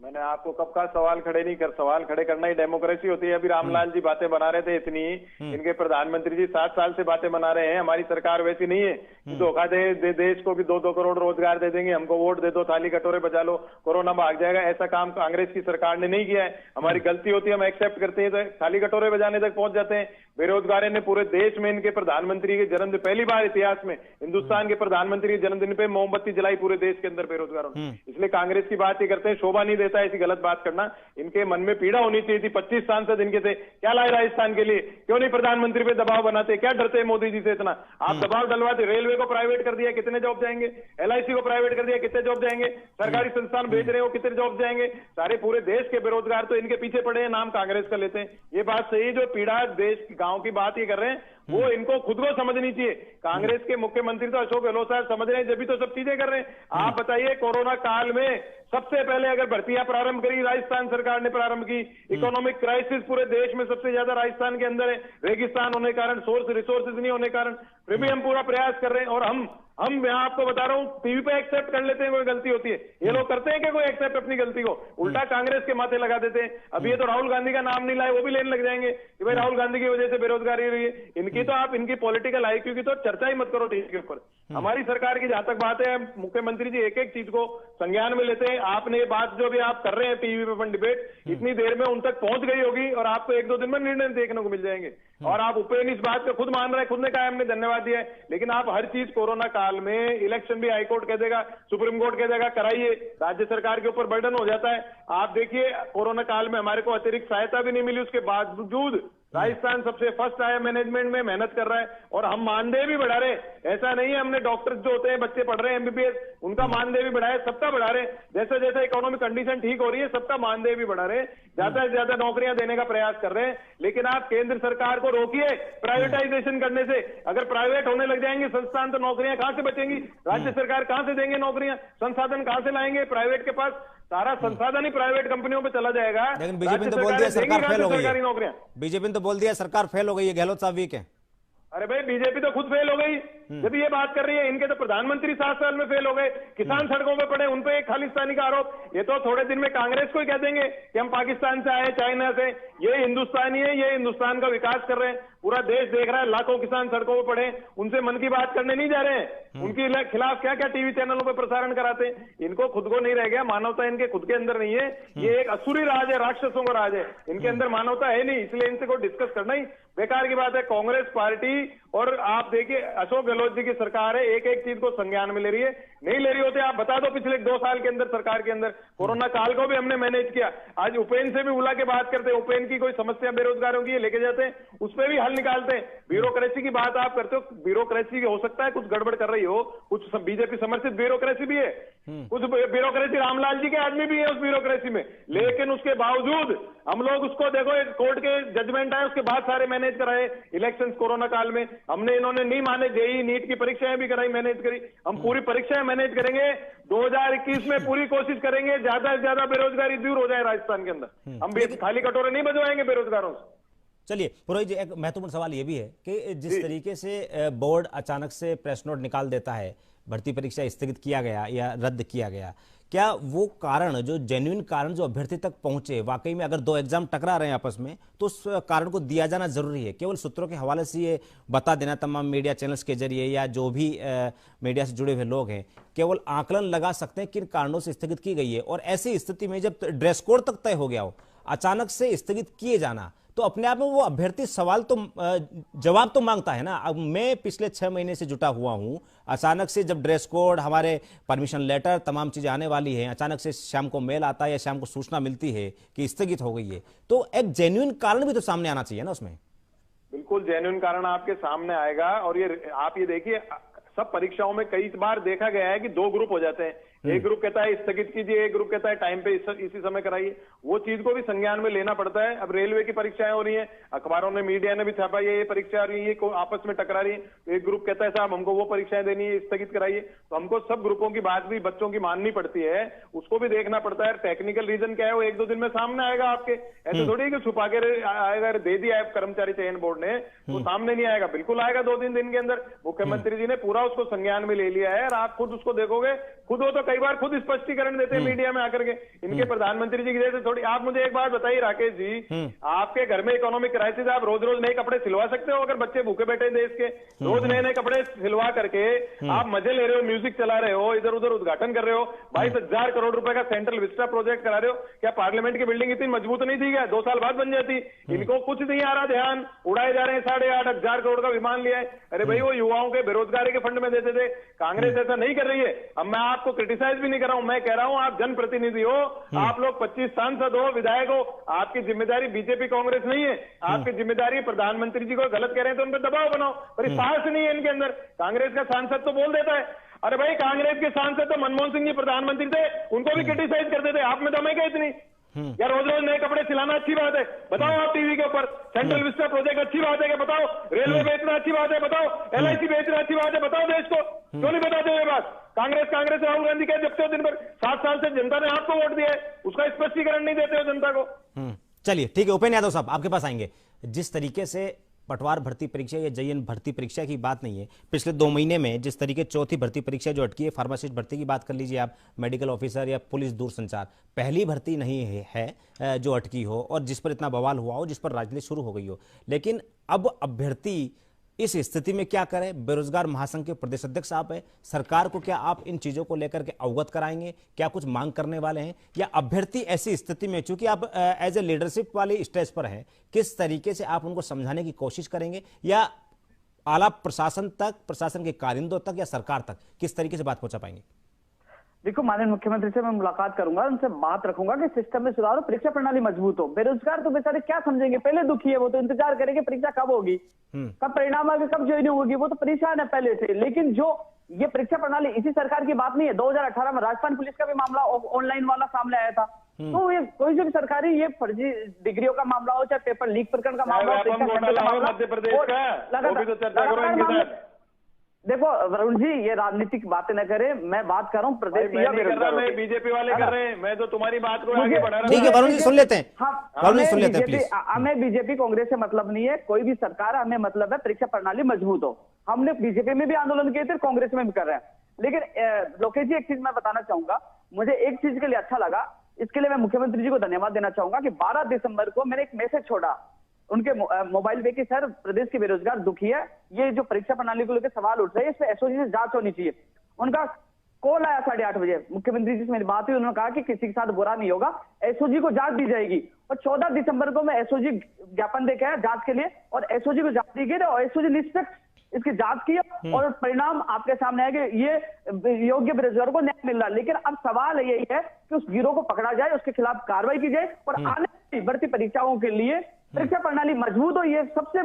मैंने आपको कब कहा सवाल खड़े नहीं कर, सवाल खड़े करना ही डेमोक्रेसी होती है। अभी रामलाल जी बातें बना रहे थे इतनी, इनके प्रधानमंत्री जी 7 साल से बातें बना रहे हैं। हमारी सरकार वैसी नहीं है कि धोखा दे देश को भी 2-2 करोड़ रोजगार दे देंगे, हमको वोट दे दो, थाली कटोरे बजा लो, कोरोना भाग जाएगा। ऐसा काम कांग्रेस की सरकार ने नहीं किया है। हमारी गलती होती है, हम एक्सेप्ट करते हैं, तो थाली कटोरे बजाने तक पहुंच जाते हैं। बेरोजगारी ने पूरे देश में इनके प्रधानमंत्री के जन्मदिन, पहली बार इतिहास में हिंदुस्तान के प्रधानमंत्री के जन्मदिन पे मोमबत्ती जलाई पूरे देश के अंदर बेरोजगारों ने। इसलिए कांग्रेस की बात ही करते हैं, शोभा नहीं देता ऐसी गलत बात करना। इनके मन में पीड़ा होनी चाहिए थी। 25 सांसद इनके थे, क्या लाए राजस्थान के लिए? क्यों नहीं प्रधानमंत्री पे दबाव बनाते? क्या डरते हैं मोदी जी से इतना? आप दबाव डलवाते। रेलवे को प्राइवेट कर दिया, कितने जॉब जाएंगे? LIC को प्राइवेट कर दिया, कितने जॉब जाएंगे? सरकारी संस्थान भेज रहे हो, कितने जॉब जाएंगे? सारे पूरे देश के बेरोजगार तो इनके पीछे पड़े हैं, नाम कांग्रेस का लेते हैं। ये बात सही, जो पीड़ा देश गांव की बात ये कर रहे हैं, वो इनको खुद को समझनी चाहिए। कांग्रेस के मुख्यमंत्री तो अशोक गहलोत साहब समझ रहे हैं, जब भी तो सब चीजें कर रहे हैं। आप बताइए, कोरोना काल में सबसे पहले अगर भर्तियां प्रारंभ करी राजस्थान सरकार ने प्रारंभ की। इकोनॉमिक क्राइसिस पूरे देश में सबसे ज्यादा राजस्थान के अंदर है, रेगिस्तान होने के कारण, सोर्स रिसोर्सेज नहीं होने के कारण, फिर भी हम पूरा प्रयास कर रहे हैं। और हम यहाँ आपको बता रहा हूं, टीवी पे एक्सेप्ट कर लेते हैं कोई गलती होती है। ये लोग करते हैं कि कोई एक्सेप्ट अपनी गलती को, उल्टा कांग्रेस के माथे लगा देते हैं। अभी ये तो राहुल गांधी का नाम नहीं लाए, वो भी लेने लग जाएंगे कि भाई राहुल गांधी की वजह से बेरोजगारी रही है। इनकी तो आप इनकी पॉलिटिकल IQ की तो चर्चा ही मत करो टीवी के ऊपर। हमारी सरकार की जहां तक बात है, मुख्यमंत्री जी एक एक चीज को संज्ञान में लेते हैं। आपने ये बात जो भी आप कर रहे हैं टीवी पे डिबेट, इतनी देर में उन तक पहुंच गई होगी और आपको 1-2 दिन में निर्णय देखने को मिल जाएंगे। और आप उपेन इस बात को खुद मान रहे हैं, खुद ने कहा हमने धन्यवाद दिया है। लेकिन आप हर चीज कोरोना काल में, इलेक्शन भी हाईकोर्ट कह देगा, सुप्रीम कोर्ट कह देगा कराइए, राज्य सरकार के ऊपर बर्डन हो जाता है। आप देखिए, कोरोना काल में हमारे को अतिरिक्त सहायता भी नहीं मिली, उसके बावजूद राजस्थान सबसे फर्स्ट आया मैनेजमेंट में, मेहनत कर रहा है। और हम मानदेय भी बढ़ा रहे, ऐसा नहीं है हमने डॉक्टर्स जो होते हैं, बच्चे पढ़ रहे हैं MBBS, उनका मानदेय भी बढ़ाया, सबका बढ़ा रहे। जैसे जैसे इकोनॉमिक कंडीशन ठीक हो रही है, सबका मानदेय भी बढ़ा रहे। ज्यादा से ज्यादा नौकरियां देने का प्रयास कर रहे हैं, लेकिन आप केंद्र सरकार को रोकिए प्राइवेटाइजेशन करने से। अगर प्राइवेट होने लग जाएंगे संस्थान तो नौकरियां कहां से बचेंगी? राज्य सरकार कहां से देंगे नौकरियां? संसाधन कहां से लाएंगे? प्राइवेट के पास सारा संसाधन ही प्राइवेट कंपनियों पे चला जाएगा। लेकिन बीजेपी ने तो बोल दिया सरकार फेल हो गई है। नौकरियां बीजेपी ने तो बोल दिया सरकार फेल हो गई है, गहलोत साहब वीक है। अरे भाई बीजेपी तो खुद फेल हो गई जब ये बात कर रही है। इनके तो प्रधानमंत्री 7 साल में फेल हो गए, किसान सड़कों पे पड़े, उनपे एक खालिस्तानी का आरोप। ये तो थोड़े दिन में कांग्रेस को ही कह देंगे कि हम पाकिस्तान से आए, चाइना से, ये हिंदुस्तानी है, ये हिंदुस्तान का विकास कर रहे हैं। पूरा देश देख रहा है, लाखों किसान सड़कों पे पड़े, उनसे मन की बात करने नहीं जा रहे हैं। उनके खिलाफ क्या क्या टीवी चैनलों पे प्रसारण कराते हैं। इनको खुद को नहीं रह गया, मानवता इनके खुद के अंदर नहीं है। ये एक असुरी राज है, राक्षसों का राज है, इनके अंदर मानवता है नहीं, इसलिए इनसे कोई डिस्कस करना ही बेकार की बात है। कांग्रेस पार्टी और आप देखिए अशोक गहलोत जी की सरकार है, एक एक चीज को संज्ञान में ले रही है। नहीं ले रही होते आप बता दो, पिछले 2 साल के अंदर सरकार के अंदर कोरोना काल को भी हमने मैनेज किया। आज उपेन से भी बुला के बात करते हैं, उपेन की कोई समस्या बेरोजगारों की लेके जाते हैं, उस पर भी हल निकालते हैं। ब्यूरोक्रेसी की बात आप करते हो, ब्यूरोक्रेसी हो सकता है कुछ गड़बड़ कर रही हो, कुछ बीजेपी समर्थित ब्यूरोक्रेसी भी है, कुछ ब्यूरोक्रेसी रामलाल जी के आदमी भी है उस ब्यूरोक्रेसी में, लेकिन उसके बावजूद हम लोग उसको देखो, एक कोर्ट के जजमेंट आए उसके बाद सारे मैनेज कराए। इलेक्शन कोरोना काल में हमने, इन्होंने नहीं माने, जेईई नीट की परीक्षाएं भी कराई, मैनेज करी। हम पूरी परीक्षाएं मैनेज करेंगे, 2021 में पूरी कोशिश करेंगे ज्यादा से ज्यादा बेरोजगारी दूर हो जाए राजस्थान के अंदर। हम भी खाली कटोरे नहीं बजवाएंगे बेरोजगारों से। चलिए पुरोहित जी, एक महत्वपूर्ण सवाल ये भी है कि जिस तरीके से बोर्ड अचानक से प्रेस नोट निकाल देता है, भर्ती परीक्षा स्थगित किया गया या रद्द किया गया, क्या वो कारण, जो जेन्युइन कारण जो अभ्यर्थी तक पहुंचे, वाकई में अगर 2 एग्जाम टकरा रहे हैं आपस में तो उस कारण को दिया जाना जरूरी है? केवल सूत्रों के हवाले से ये बता देना तमाम मीडिया चैनल्स के जरिए या जो भी मीडिया से जुड़े हुए लोग हैं केवल आकलन लगा सकते हैं किन कारणों से स्थगित की गई है। और ऐसी स्थिति में जब ड्रेस कोड तक तय हो गया हो, अचानक से स्थगित किए जाना, तो अपने आप में वो अभ्यर्थी सवाल तो जवाब तो मांगता है ना। अब मैं पिछले 6 महीने से जुटा हुआ हूं, अचानक से जब ड्रेस कोड, हमारे परमिशन लेटर, तमाम चीजें आने वाली हैं, अचानक से शाम को मेल आता है या शाम को सूचना मिलती है कि स्थगित हो गई है, तो एक जेन्युइन कारण भी तो सामने आना चाहिए ना उसमें। बिल्कुल जेन्युइन कारण आपके सामने आएगा। और ये आप ये देखिए, सब परीक्षाओं में कई बार देखा गया है कि 2 ग्रुप हो जाते हैं। एक ग्रुप कहता है स्थगित कीजिए, एक ग्रुप कहता है टाइम पे इसी समय कराइए। वो चीज को भी संज्ञान में लेना पड़ता है। अब रेलवे की परीक्षाएं हो रही हैं, अखबारों ने, मीडिया ने भी छापा ये परीक्षा आ रही है, ये आपस में टकरा रही है। तो एक ग्रुप कहता है साहब हमको वो परीक्षाएं देनी है, स्थगित कराइए। तो हमको सब ग्रुपों की बात भी बच्चों की माननी पड़ती है, उसको भी देखना पड़ता है। टेक्निकल रीजन क्या है वो 1-2 दिन में सामने आएगा आपके, ऐसे थोड़ी कि छुपा के आएगा, दे दिया है कर्मचारी चयन बोर्ड ने तो सामने नहीं आएगा, बिल्कुल आएगा 2-3 दिन के अंदर। मुख्यमंत्री जी ने पूरा उसको संज्ञान में ले लिया है और आप खुद उसको देखोगे, खुद हो तो कई बार खुद स्पष्टीकरण देते हैं मीडिया में आकर के। इनके प्रधानमंत्री जी की जैसे थोड़ी, आप मुझे एक बात बताइए राकेश जी, आपके घर में इकोनॉमिक क्राइसिस, आप रोज रोज नए कपड़े सिलवा सकते हो? अगर बच्चे भूखे बैठे देश के, रोज नए नए कपड़े सिलवा करके आप मजे ले रहे हो, म्यूजिक चला रहे हो, इधर उधर उद्घाटन कर रहे हो, 22,000 करोड़ रुपए का सेंट्रल विस्टा प्रोजेक्ट करा रहे हो। क्या पार्लियामेंट की बिल्डिंग इतनी मजबूत नहीं थी क्या? 2 साल बाद बन जाती। इनको कुछ नहीं आ रहा ध्यान, उड़ाए जा रहे हैं। 8,500 करोड़ का विमान लिया है। अरे भाई वो युवाओं के बेरोजगारी के फंड में देते थे, कांग्रेस ऐसा नहीं कर रही है। अब मैं आपको क्रिटिसाइज भी नहीं कर रहा हूं, मैं कह रहा हूं आप जनप्रतिनिधि हो, आप लोग 25 सांसद हो, विधायक हो, आपकी जिम्मेदारी बीजेपी कांग्रेस नहीं है, आपकी जिम्मेदारी प्रधानमंत्री जी को गलत कह रहे हैं तो उन पर दबाव बनाओ। पर साहस नहीं है इनके अंदर। कांग्रेस का सांसद तो बोल देता है, अरे भाई कांग्रेस के सांसद तो मनमोहन सिंह जी प्रधानमंत्री थे, उनको भी क्रिटिसाइज करते थे, आप में दम है क्या इतनी? या रोज रोज नए कपड़े सिलाना अच्छी बात है? बताओ आप टीवी के ऊपर। सेंट्रल विस्टा प्रोजेक्ट अच्छी बात है क्या? बताओ। रेलवे बेचना अच्छी बात है? बताओ। LIC बेचना अच्छी बात है? बताओ देश को। क्यों नहीं बताते ये बात? कांग्रेस राहुल गांधी के जब से दिन भर 7 साल से जनता ने आपको वोट दिया है, उसका स्पष्टीकरण नहीं देते हो जनता को। चलिए ठीक है, उपेंद्र यादव साहब आपके पास आएंगे। जिस तरीके से पटवार भर्ती परीक्षा या JN भर्ती परीक्षा की बात नहीं है, पिछले 2 महीने में जिस तरीके चौथी भर्ती परीक्षा जो अटकी है, फार्मासिस्ट भर्ती की बात कर लीजिए आप, मेडिकल ऑफिसर या पुलिस दूरसंचार, पहली भर्ती नहीं है जो अटकी हो और जिस पर इतना बवाल हुआ हो, जिस पर राजनीति शुरू हो गई हो। लेकिन अब अभ्यर्थी इस स्थिति में क्या करें? बेरोजगार महासंघ के प्रदेश अध्यक्ष आप हैं, सरकार को क्या आप इन चीजों को लेकर के अवगत कराएंगे? क्या कुछ मांग करने वाले हैं? या अभ्यर्थी ऐसी स्थिति में, चूंकि आप एज ए लीडरशिप वाली स्टेज पर हैं, किस तरीके से आप उनको समझाने की कोशिश करेंगे? या आला प्रशासन तक, प्रशासन के कारिंदों तक या सरकार तक किस तरीके से बात पहुंचा पाएंगे? देखो, माननीय मुख्यमंत्री से मैं मुलाकात करूंगा, उनसे बात रखूंगा कि सिस्टम में सुधार हो, परीक्षा प्रणाली मजबूत हो। बेरोजगार तो बेचारे क्या समझेंगे, पहले दुखी है वो, तो इंतजार करेंगे परीक्षा कब होगी, कब परिणाम आगे, कब ज्वाइनिंग होगी, वो तो परेशान है पहले से। लेकिन जो ये परीक्षा प्रणाली इसी सरकार की बात नहीं है। 2018 में राजस्थान पुलिस का भी मामला ऑनलाइन वाला सामने आया था, तो ये कोई भी सरकारी ये फर्जी डिग्रियों का मामला हो, चाहे पेपर लीक प्रकरण का मामला हो, मध्य प्रदेश का, वो भी तो चर्चा करो इनके साथ। देखो वरुण जी, ये राजनीतिक बातें न करें, मैं बात कर रहा हूँ प्रदेश मैं नहीं कर रहा, मैं बीजेपी वाले कर रहे हैं, मैं तो तुम्हारी बात को आगे बढ़ा रहा हूं। ठीक है वरुण जी, सुन लेते हैं। हमें बीजेपी कांग्रेस से मतलब नहीं है, कोई भी सरकार, हमें मतलब है परीक्षा प्रणाली मजबूत हो। हमने बीजेपी में भी आंदोलन किए थे, कांग्रेस में भी कर रहे हैं। लेकिन लोकेश जी, एक चीज मैं बताना चाहूंगा, मुझे एक चीज के लिए अच्छा लगा, इसके लिए मैं मुख्यमंत्री जी को धन्यवाद देना चाहूंगा कि 12 दिसंबर को मैंने एक मैसेज छोड़ा उनके मोबाइल पे कि सर प्रदेश के बेरोजगार दुखी है, ये जो परीक्षा प्रणाली को लेकर सवाल उठ रहे हैं, इस पे एसओजी से जांच होनी चाहिए। उनका कॉल आया 8:30 बजे, मुख्यमंत्री जी से मेरी बात हुई, उन्होंने कहा कि किसी के साथ बुरा नहीं होगा, एसओजी को जांच दी जाएगी। और 14 दिसंबर को मैं एसओजी ज्ञापन देके आया जांच के लिए, और एसओजी को जांच दी गई और एसओजी निष्पक्ष इसकी जांच की और परिणाम आपके सामने आया कि ये योग्य बेरोजगारों को न्याय मिल रहा है। लेकिन अब सवाल यही है कि उस गिरोह को पकड़ा जाए, उसके खिलाफ कार्रवाई की जाए और आने वाली बढ़ती परीक्षाओं के लिए परीक्षा प्रणाली मजबूत हो। ये सबसे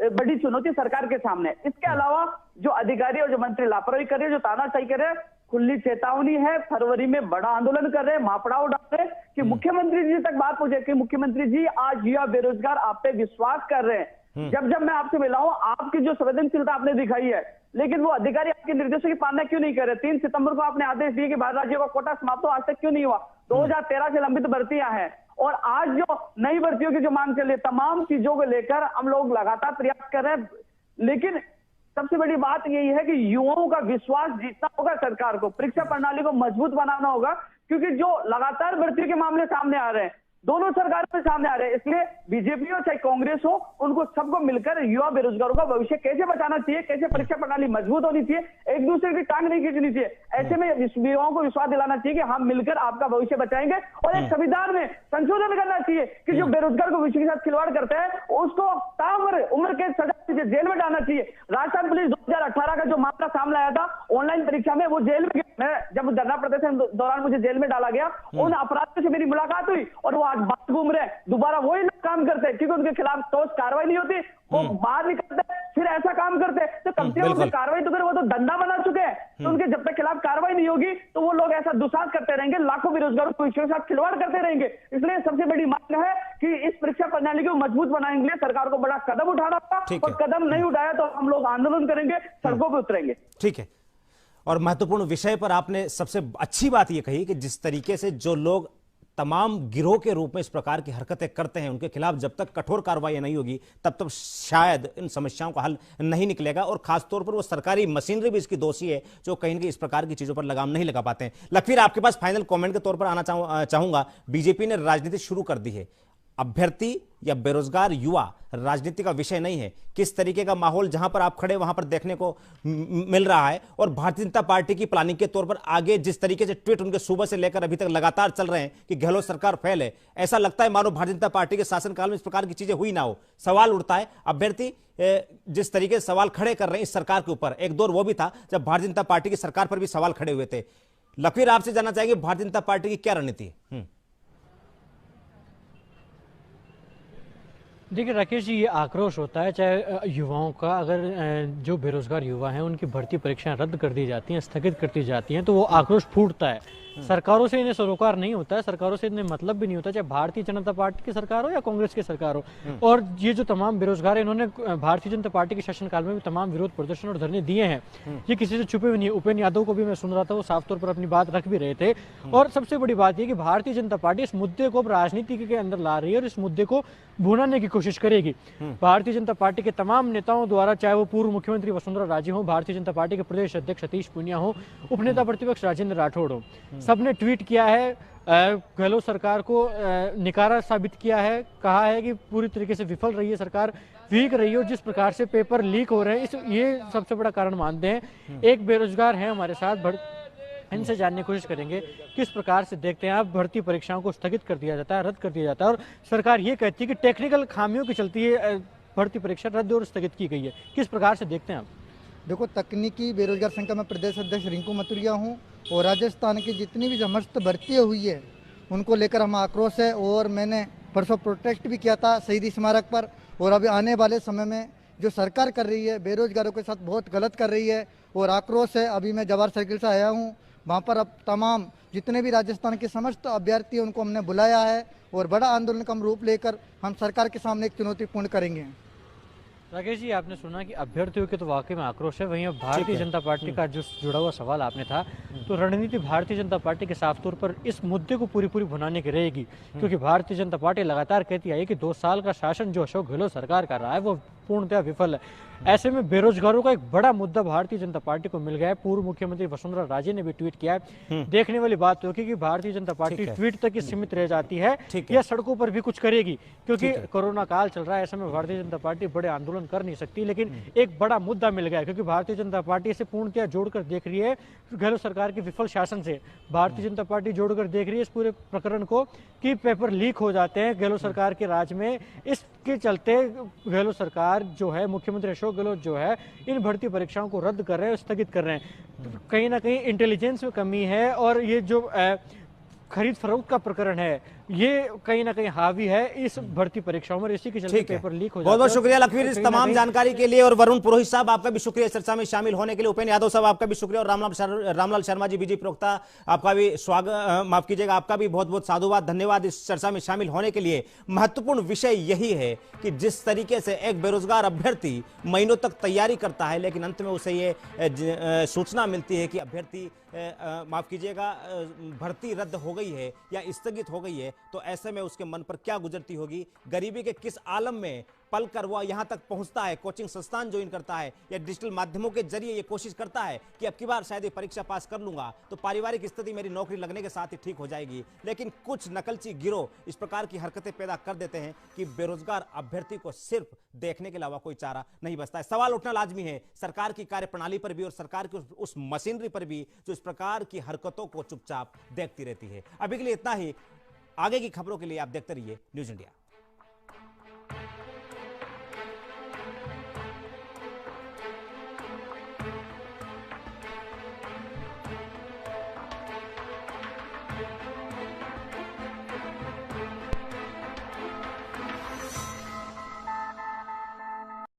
बड़ी चुनौती सरकार के सामने। इसके अलावा जो अधिकारी और जो मंत्री लापरवाही कर रहे हैं, जो तानाशाही कर रहे हैं, खुली चेतावनी है, फरवरी में बड़ा आंदोलन कर रहे हैं, महापड़ाव डाल रहे हैं कि मुख्यमंत्री जी तक बात पहुंचे कि मुख्यमंत्री जी आज युवा बेरोजगार आप पे विश्वास कर रहे हैं। जब मैं आपसे मिला हूं, आपकी जो संवेदनशीलता आपने दिखाई है, लेकिन वो अधिकारी आपके निर्देशों की पालना क्यों नहीं कर रहे? 3 सितंबर को आपने आदेश दिए कि बाहर राज्यों का कोटा समाप्त हो, आज तक क्यों नहीं हुआ? 2013 से लंबित भर्तियां हैं और आज जो नई भर्तियों की जो मांग चल रही है, तमाम चीजों को लेकर हम लोग लगातार प्रयास कर रहे हैं। लेकिन सबसे बड़ी बात यही है कि युवाओं का विश्वास जीतना होगा सरकार को, परीक्षा प्रणाली को मजबूत बनाना होगा, क्योंकि जो लगातार भर्ती के मामले सामने आ रहे हैं, दोनों सरकारों के सामने आ रहे हैं। इसलिए बीजेपी हो चाहे कांग्रेस हो, उनको सबको मिलकर युवा बेरोजगारों का भविष्य कैसे बचाना चाहिए, कैसे परीक्षा प्रणाली मजबूत होनी चाहिए, एक दूसरे की टांग नहीं खींचनी चाहिए। ऐसे में युवाओं को विश्वास दिलाना चाहिए कि हम मिलकर आपका भविष्य बचाएंगे। और एक संविधान में संशोधन करना चाहिए कि जो बेरोजगार को विषय के साथ खिलवाड़ करता है उसको ताउम्र उम्र के सजा जेल में डालना चाहिए। राजस्थान पुलिस 2018 का जो मामला सामने आया था ऑनलाइन परीक्षा में, वो जेल में, मैं जब धरना प्रदर्शन दौरान मुझे जेल में डाला गया, उन अपराधियों से मेरी मुलाकात हुई और वो आज बात घूम रहे हैं, दोबारा वही लोग काम करते हैं, क्योंकि उनके खिलाफ ठोस कार्रवाई नहीं होती, वो बाहर निकलते फिर ऐसा काम करते हैं। तो कम से कम उनकी कार्रवाई तो करे, वो तो धंधा बना चुके हैं, तो उनके जब तक खिलाफ कार्रवाई नहीं होगी तो वो लोग ऐसा दुस्साहस करते रहेंगे, लाखों बेरोजगारों को के साथ खिलवाड़ करते रहेंगे। इसलिए सबसे बड़ी मांग है कि इस परीक्षा प्रणाली को मजबूत बनाने के लिए सरकार को बड़ा कदम उठाना होगा, और कदम नहीं उठाया तो हम लोग आंदोलन करेंगे, सड़कों पर उतरेंगे। ठीक है, और महत्वपूर्ण विषय पर आपने सबसे अच्छी बात यह कही कि जिस तरीके से जो लोग तमाम गिरोह के रूप में इस प्रकार की हरकतें करते हैं, उनके खिलाफ जब तक कठोर कार्रवाई नहीं होगी तब तक शायद इन समस्याओं का हल नहीं निकलेगा। और खासतौर पर वो सरकारी मशीनरी भी इसकी दोषी है जो कहीं ना कहीं इस प्रकार की चीजों पर लगाम नहीं लगा पाते हैं। लखवीर, आपके पास फाइनल कमेंट के तौर पर आना चाहूंगा। बीजेपी ने राजनीति शुरू कर दी है, अभ्यर्थी या बेरोजगार युवा राजनीति का विषय नहीं है। किस तरीके का माहौल जहां पर आप खड़े वहां पर देखने को मिल रहा है, और भारतीय जनता पार्टी की प्लानिंग के तौर पर आगे जिस तरीके से ट्वीट उनके सुबह से लेकर अभी तक लगातार चल रहे हैं कि गहलोत सरकार फेल है, ऐसा लगता है मानो भारतीय जनता पार्टी के शासनकाल में इस प्रकार की चीजें हुई ना हो। सवाल उठता है, अभ्यर्थी जिस तरीके से सवाल खड़े कर रहे हैं इस सरकार के ऊपर, एक दौर वो भी था जब भारतीय जनता पार्टी की सरकार पर भी सवाल खड़े हुए थे। लखवीर, आपसे जानना चाहेंगे भारतीय जनता पार्टी की क्या रणनीति है? देखिए राकेश जी, ये आक्रोश होता है चाहे युवाओं का, अगर जो बेरोजगार युवा हैं उनकी भर्ती परीक्षाएं रद्द कर दी जाती हैं, स्थगित कर दी जाती हैं, तो वो आक्रोश फूटता है। सरकारों से इन्हें सरोकार नहीं होता है, सरकारों से इन्हें मतलब भी नहीं होता, चाहे भारतीय जनता पार्टी की सरकार हो या कांग्रेस की सरकार हो। और ये जो तमाम बेरोजगार है, इन्होंने भारतीय जनता पार्टी के शासनकाल में भी तमाम विरोध प्रदर्शन और धरने दिए हैं, ये किसी से छुपे हुए नहीं। उपेंद्र यादव को भी मैं सुन रहा था, वो साफ तौर पर अपनी बात रख भी रहे थे। और सबसे बड़ी बात यह कि भारतीय जनता पार्टी इस मुद्दे को राजनीति के अंदर ला रही है और इस मुद्दे को भुनाने की कोशिश करेगी। भारतीय जनता पार्टी के तमाम नेताओं द्वारा, चाहे वो पूर्व मुख्यमंत्री वसुंधरा राजे हो, भारतीय जनता पार्टी के प्रदेश अध्यक्ष सतीश पूनिया हो, उपनेता प्रतिपक्ष राजेंद्र राठौड़ हो, सबने ट्वीट किया है, गहलोत सरकार को निकारा साबित किया है, कहा है कि पूरी तरीके से विफल रही है सरकार, वीक रही है। और जिस प्रकार से पेपर लीक हो रहे हैं, ये सबसे बड़ा कारण मानते हैं। एक बेरोजगार है हमारे साथ, इनसे जानने की कोशिश करेंगे किस प्रकार से देखते हैं आप भर्ती परीक्षाओं को स्थगित कर दिया जाता है, रद्द कर दिया जाता है, और सरकार ये कहती है कि टेक्निकल खामियों की चलती है भर्ती परीक्षा रद्द और स्थगित की गई है। किस प्रकार से देखते हैं आप? देखो, तकनीकी बेरोजगार संघ का मैं प्रदेश अध्यक्ष रिंकू मतुरिया हूँ, और राजस्थान की जितनी भी समस्त भर्तियाँ हुई है उनको लेकर हम आक्रोश है। और मैंने परसों प्रोटेस्ट भी किया था शहीदी स्मारक पर। और अभी आने वाले समय में जो सरकार कर रही है बेरोजगारों के साथ बहुत गलत कर रही है और आक्रोश है। अभी मैं जवाहर सर्किल से आया हूँ, वहाँ पर अब तमाम जितने भी राजस्थान के समस्त अभ्यर्थी उनको हमने बुलाया है और बड़ा आंदोलन का रूप लेकर हम सरकार के सामने एक चुनौतीपूर्ण करेंगे। राकेश जी, आपने सुना कि अभ्यर्थियों के तो वाकई में आक्रोश है, वहीं अब भारतीय जनता पार्टी का जो जुड़ा हुआ सवाल आपने था, तो रणनीति भारतीय जनता पार्टी के साफ तौर पर इस मुद्दे को पूरी भुनाने की रहेगी, क्योंकि भारतीय जनता पार्टी लगातार कहती आई कि 2 साल का शासन जो अशोक गहलोत सरकार कर रहा है वो पूर्णतः विफल है। ऐसे में बेरोजगारों का एक बड़ा मुद्दा भारतीय जनता पार्टी को मिल गया है। पूर्व मुख्यमंत्री वसुंधरा राजे ने भी ट्वीट किया है। देखने वाली बात होगी कि भारतीय जनता पार्टी ट्वीट तक ही सीमित रह जाती है या सड़कों पर भी कुछ करेगी, क्योंकि कोरोना काल चल रहा है। ऐसे में भारतीय जनता पार्टी बड़े आंदोलन कर नहीं सकती, लेकिन एक बड़ा मुद्दा मिल गया है, क्योंकि भारतीय जनता पार्टी इसे पूर्णतः जोड़कर देख रही है गहलोत सरकार के विफल शासन से। भारतीय जनता पार्टी जोड़कर देख रही है इस पूरे प्रकरण को कि पेपर लीक हो जाते हैं गहलोत सरकार के राज में। इसके चलते गहलोत सरकार जो है, मुख्यमंत्री अशोक गहलोत जो है, इन भर्ती परीक्षाओं को रद्द कर रहे हैं, स्थगित कर रहे हैं। कहीं ना कहीं इंटेलिजेंस में कमी है और ये जो खरीद फरोख्त का प्रकरण है ये कहीं ना कहीं हावी है इस भर्ती परीक्षाओं में, इसी के चलते पेपर लीक हो जाता है। बहुत बहुत शुक्रिया लखवीर इस तमाम जानकारी के लिए, और वरुण पुरोहित साहब आपका भी शुक्रिया चर्चा में शामिल होने के लिए। उपेंद्र यादव साहब आपका भी शुक्रिया, और रामलाल शर्मा जी बीजेपी प्रवक्ता आपका भी स्वागत, माफ कीजिएगा, आपका भी बहुत बहुत साधुवाद, धन्यवाद इस चर्चा में शामिल होने के लिए। महत्वपूर्ण विषय यही है कि जिस तरीके से एक बेरोजगार अभ्यर्थी महीनों तक तैयारी करता है, लेकिन अंत में उसे ये सूचना मिलती है कि अभ्यर्थी माफ कीजिएगा भर्ती रद्द हो गई है या स्थगित हो गई है, तो ऐसे में उसके मन पर क्या गुजरती होगी, गरीबी के किस आलम में पल कर वह यहां तक पहुंचता है, कोचिंग संस्थान ज्वाइन करता है या डिजिटल माध्यमों के जरिए ये कोशिश करता है कि अब की बार शायद ये परीक्षा पास कर लूंगा तो पारिवारिक स्थिति मेरी नौकरी लगने के साथ ही ठीक हो जाएगी। लेकिन कुछ नकलची गिरोह इस प्रकार की हरकतें पैदा कर देते हैं कि बेरोजगार अभ्यर्थी को सिर्फ देखने के अलावा कोई चारा नहीं बचता है। सवाल उठना लाजमी है सरकार की कार्यप्रणाली पर भी और सरकार की उस मशीनरी पर भी जो इस प्रकार की हरकतों को चुपचाप देखती रहती है। अभी के लिए इतना ही, आगे की खबरों के लिए आप देखते रहिए न्यूज़ इंडिया।